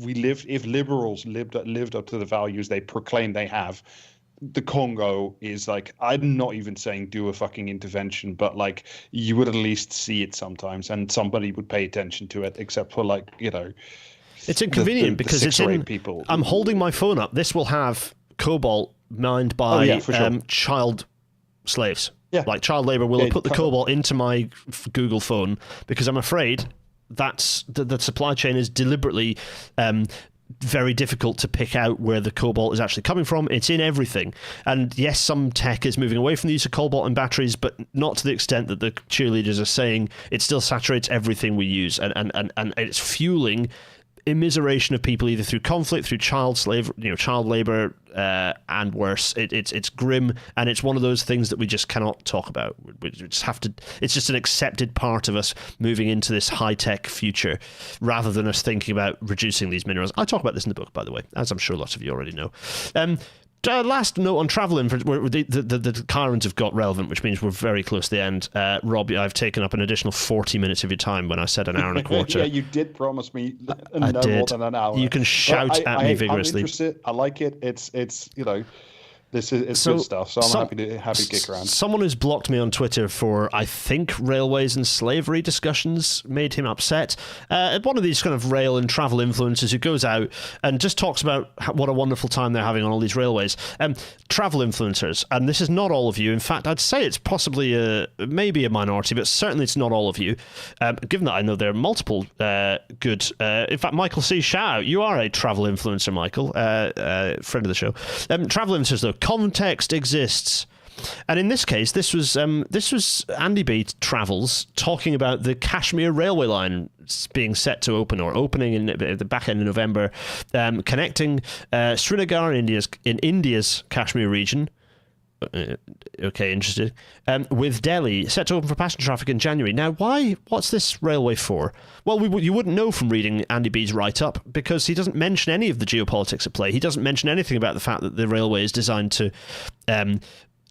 liberals lived up to the values they proclaim they have, the Congo is like, I'm not even saying do a fucking intervention, but like you would at least see it sometimes and somebody would pay attention to it, except for like, it's inconvenient because it's in people. I'm holding my phone up. This will have cobalt mined by child slaves. Yeah. Like child labor will have put the cobalt into my Google phone because I'm afraid that's the supply chain is deliberately very difficult to pick out where the cobalt is actually coming from. It's in everything. And yes, some tech is moving away from the use of cobalt in batteries, but not to the extent that the cheerleaders are saying. It still saturates everything we use, and it's fueling immiseration of people either through conflict, through child labor, and worse. It's grim, and it's one of those things that we just cannot talk about. We just have to. It's just an accepted part of us moving into this high-tech future, rather than us thinking about reducing these minerals. I talk about this in the book, by the way, as I'm sure lots of you already know. Last note on travel info, the Chirons have got relevant, which means we're very close to the end. Rob, I've taken up an additional 40 minutes of your time when I said an hour and a quarter. Yeah, you did promise me I did. More than an hour. You can shout at me vigorously. I'm interested. I like it. It's This is good stuff, so I'm happy to kick around. Someone who's blocked me on Twitter for, I think, railways and slavery discussions made him upset. One of these kind of rail and travel influencers who goes out and just talks about what a wonderful time they're having on all these railways. Travel influencers, and this is not all of you. In fact, I'd say it's possibly maybe a minority, but certainly it's not all of you. Given that I know there are multiple good... in fact, Michael C. shout out. You are a travel influencer, Michael, friend of the show. Travel influencers, though. Context exists, and in this case, this was Andy B. Travels talking about the Kashmir railway line being set to open or opening in the back end of November, connecting Srinagar in India's Kashmir region. Okay, interesting. With Delhi set to open for passenger traffic in January. Now, what's this railway for? Well, you wouldn't know from reading Andy B's write-up because he doesn't mention any of the geopolitics at play. He doesn't mention anything about the fact that the railway is designed to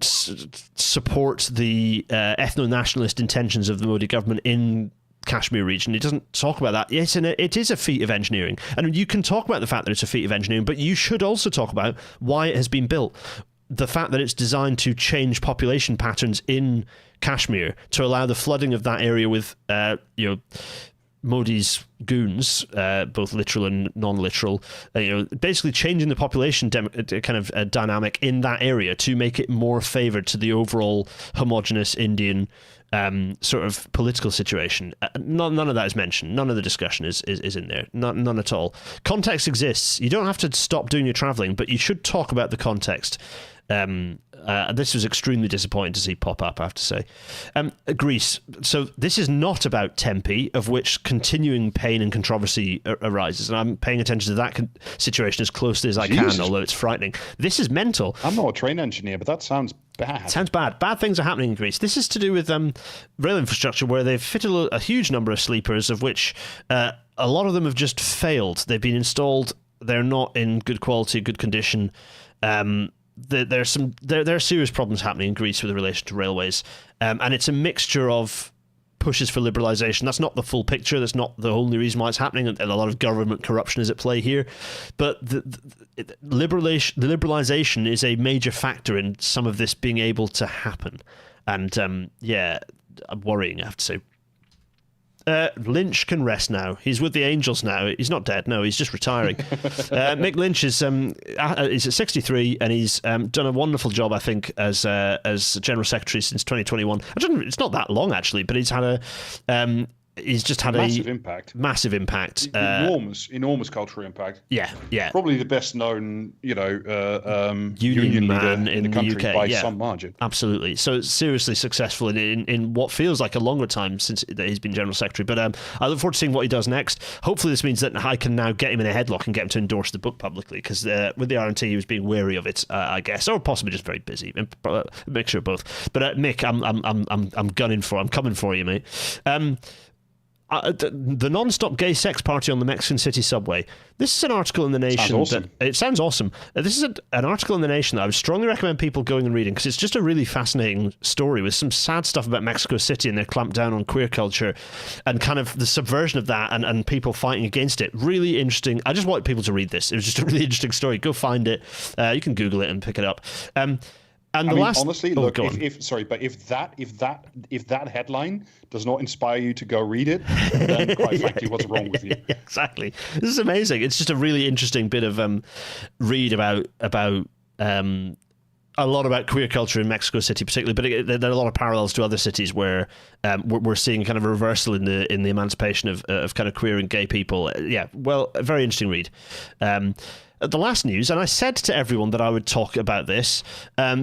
support the ethno-nationalist intentions of the Modi government in Kashmir region. He doesn't talk about that. Yes, and it is a feat of engineering. And you can talk about the fact that it's a feat of engineering, but you should also talk about why it has been built. The fact that it's designed to change population patterns in Kashmir to allow the flooding of that area with, Modi's goons, both literal and non-literal, basically changing the population dynamic in that area to make it more favoured to the overall homogenous Indian sort of political situation. None of that is mentioned. None of the discussion is in there. None at all. Context exists. You don't have to stop doing your travelling, but you should talk about the context. This was extremely disappointing to see pop up, I have to say. Greece. So this is not about Tempe, of which continuing pain and controversy arises, and I'm paying attention to that situation as closely as I can, although it's frightening. This is mental. I'm not a train engineer, but that sounds bad. Sounds bad. Bad things are happening in Greece. This is to do with rail infrastructure, where they've fitted a huge number of sleepers, of which a lot of them have just failed. They've been installed. They're not in good quality, good condition. There are serious problems happening in Greece with relation to railways, and it's a mixture of pushes for liberalisation. That's not the full picture. That's not the only reason why it's happening, and a lot of government corruption is at play here. But the liberalisation is a major factor in some of this being able to happen, and worrying, I have to say. Lynch can rest now. He's with the Angels now. He's not dead. No, he's just retiring. Mick Lynch is he's at 63, and he's done a wonderful job, I think, as General Secretary since 2021. It's not that long, actually, but he's had he's just had massive a impact. Massive impact. Enormous cultural impact. Yeah. Probably the best known, union man leader in the country UK, by some margin. Absolutely. So it's seriously successful in what feels like a longer time since he's been General Secretary. But I look forward to seeing what he does next. Hopefully this means that I can now get him in a headlock and get him to endorse the book publicly, because with the RNT he was being wary of it, I guess, or possibly just very busy. Mixture of both. But Mick, I'm coming for you, mate. The non-stop gay sex party on the Mexican City subway. This is an article in The Nation. Sounds awesome. It sounds awesome. This is an article in The Nation that I would strongly recommend people going and reading, because it's just a really fascinating story with some sad stuff about Mexico City and their clamp down on queer culture and kind of the subversion of that and people fighting against it. Really interesting. I just want people to read this. It was just a really interesting story. Go find it. You can Google it and pick it up. Honestly, look, if that headline does not inspire you to go read it, then quite frankly, what's wrong with you? Exactly. This is amazing. It's just a really interesting bit of read about a lot about queer culture in Mexico City, particularly, but there are a lot of parallels to other cities where we're seeing kind of a reversal in the emancipation of kind of queer and gay people. Yeah, well, a very interesting read. The last news, and I said to everyone that I would talk about this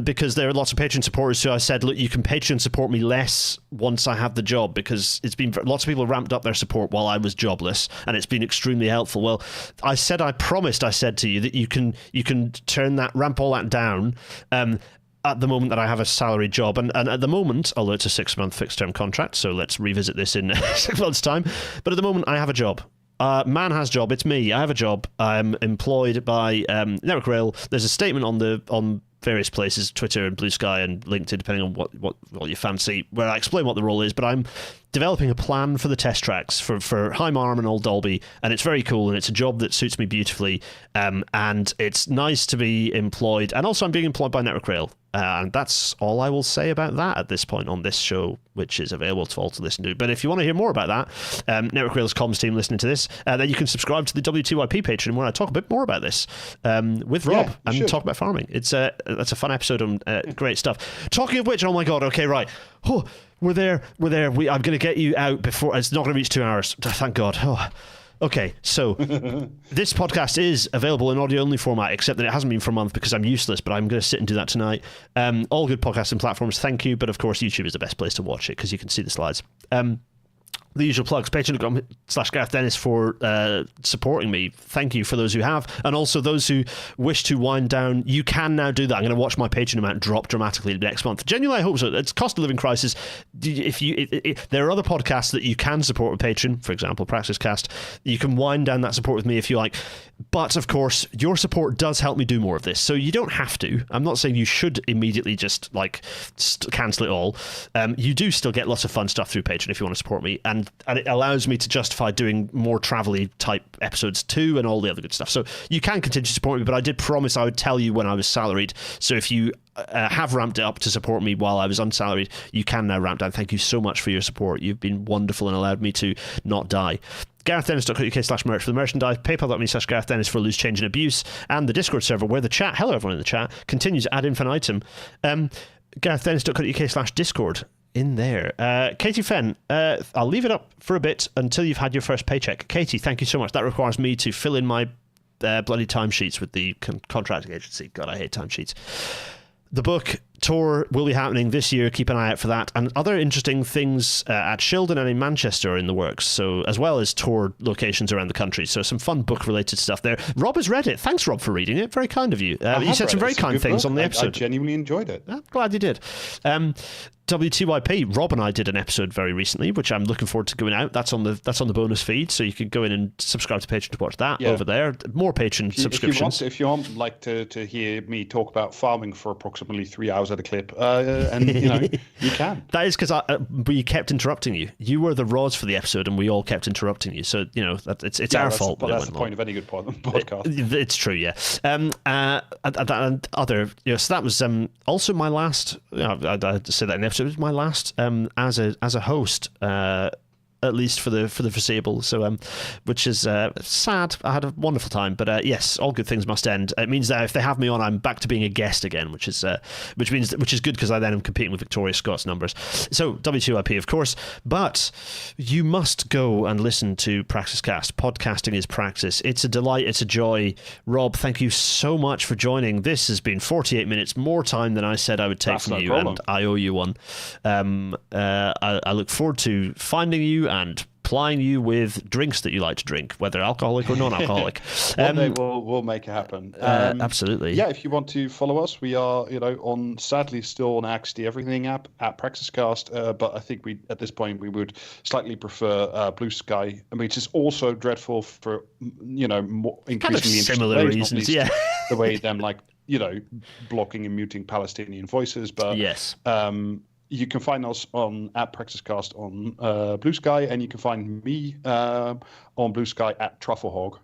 because there are lots of Patreon supporters who I said, look, you can Patreon support me less once I have the job, because it's been lots of people ramped up their support while I was jobless, and it's been extremely helpful. Well, I said to you that you can ramp all that down at the moment that I have a salaried job. And at the moment, although it's a 6-month fixed term contract, so let's revisit this in 6 months' time, but at the moment I have a job. Man has job. It's me. I have a job. I'm employed by Network Rail. There's a statement on various places, Twitter and Blue Sky and LinkedIn, depending on what you fancy, where I explain what the role is. But I'm developing a plan for the test tracks for High Marham and Old Dalby, and it's very cool, and it's a job that suits me beautifully, and it's nice to be employed, and also I'm being employed by Network Rail, and that's all I will say about that at this point on this show, which is available to all to listen to. But if you want to hear more about that, Network Rail's comms team listening to this, then you can subscribe to the W2YP Patreon, where I talk a bit more about this with Rob and talk about farming. That's a fun episode on great stuff. Talking of which, oh my god, okay, right. Oh, we're there. I'm going to get you out before... It's not going to reach 2 hours. Thank God. Oh. Okay, so this podcast is available in audio-only format, except that it hasn't been for a month because I'm useless, but I'm going to sit and do that tonight. All good podcasting platforms, thank you, but of course YouTube is the best place to watch it because you can see the slides. The usual plugs, patreon.com/Gareth Dennis for supporting me. Thank you for those who have. And also those who wish to wind down, you can now do that. I'm going to watch my Patreon amount drop dramatically next month. Genuinely, I hope so. It's cost of living crisis. There are other podcasts that you can support with Patreon, for example, Praxis Cast. You can wind down that support with me if you like. But, of course, your support does help me do more of this. So you don't have to. I'm not saying you should immediately just, cancel it all. You do still get lots of fun stuff through Patreon if you want to support me. And it allows me to justify doing more travel-y type episodes too and all the other good stuff. So you can continue to support me, but I did promise I would tell you when I was salaried. So if you have ramped it up to support me while I was unsalaried, you can now ramp down. Thank you so much for your support. You've been wonderful and allowed me to not die. GarethDennis.co.uk/merch for the merchandise, PayPal.me/GarethDennis for loose change and abuse, and the Discord server where the chat, hello everyone in the chat, continues ad infinitum. GarethDennis.co.uk/Discord in there. Katie Fenn, I'll leave it up for a bit until you've had your first paycheck. Katie, thank you so much. That requires me to fill in my bloody timesheets with the contracting agency. God, I hate timesheets. The book tour will be happening this year. Keep an eye out for that. And other interesting things at Shildon and in Manchester are in the works, so as well as tour locations around the country. So some fun book-related stuff there. Rob has read it. Thanks, Rob, for reading it. Very kind of you. You said some very kind things on the episode. I genuinely enjoyed it. I'm glad you did. W2YP, Rob and I did an episode very recently, which I'm looking forward to going out. That's on the bonus feed, so you can go in and subscribe to Patreon to watch that over there. More Patreon subscriptions. If you want like to hear me talk about farming for approximately 3 hours at a clip, and you can. That is because we kept interrupting you. You were the rods for the episode, and we all kept interrupting you. So it's our fault. That's the point of any good podcast. It's true, yeah. And other, so that was also my last. I say that in the episode. It was my last as a host at least for the foreseeable. So, which is sad. I had a wonderful time, but yes, all good things must end. It means that if they have me on, I'm back to being a guest again, which is good because I then am competing with Victoria Scott's numbers. So W2IP, of course, but you must go and listen to Praxis Cast. Podcasting is Praxis. It's a delight. It's a joy. Rob, thank you so much for joining. This has been 48 minutes, more time than I said I would take from you, and I owe you one. I look forward to finding you and plying you with drinks that you like to drink, whether alcoholic or non-alcoholic. One day we'll make it happen. Absolutely. Yeah, if you want to follow us, we are, on sadly still on Axty Everything app at PraxisCast, but I think at this point we would slightly prefer Blue Sky, which is also dreadful for more increasingly kind of similar reasons. Yeah, the way them blocking and muting Palestinian voices, but yes. You can find us at PraxisCast on Blue Sky, and you can find me on Blue Sky at Trufflehog.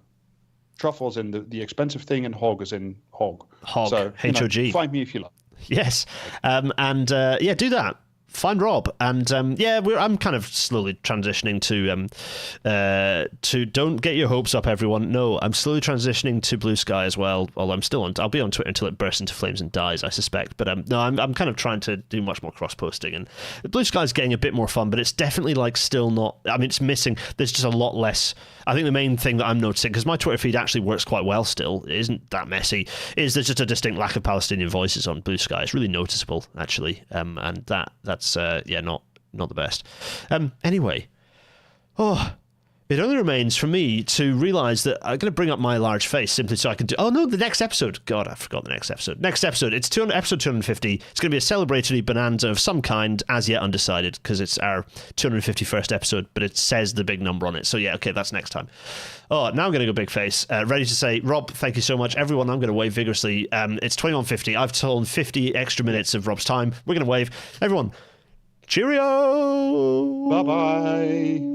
Truffle's in the expensive thing, and hog is in hog. Hog, so, H-O-G. Find me if you like. Yes, do that. Find Rob, and I'm kind of slowly transitioning to don't get your hopes up, everyone. No, I'm slowly transitioning to Blue Sky as well. Although I'll be on Twitter until it bursts into flames and dies, I suspect. But no, I'm kind of trying to do much more cross posting, and Blue Sky's getting a bit more fun, but it's definitely still not. I mean, it's missing. There's just a lot less. I think the main thing that I'm noticing, because my Twitter feed actually works quite well still, it isn't that messy, is there's just a distinct lack of Palestinian voices on Blue Sky. It's really noticeable, actually, and that's not the best. Anyway, it only remains for me to realise that I'm going to bring up my large face simply so I can do... Oh, no, the next episode. God, I forgot the next episode. Next episode, it's episode 250. It's going to be a celebratory bonanza of some kind, as yet undecided, because it's our 251st episode, but it says the big number on it. So, yeah, okay, that's next time. Oh, now I'm going to go big face. Ready to say, Rob, thank you so much. Everyone, I'm going to wave vigorously. It's 21:50. I've told 50 extra minutes of Rob's time. We're going to wave. Everyone, cheerio! Bye-bye.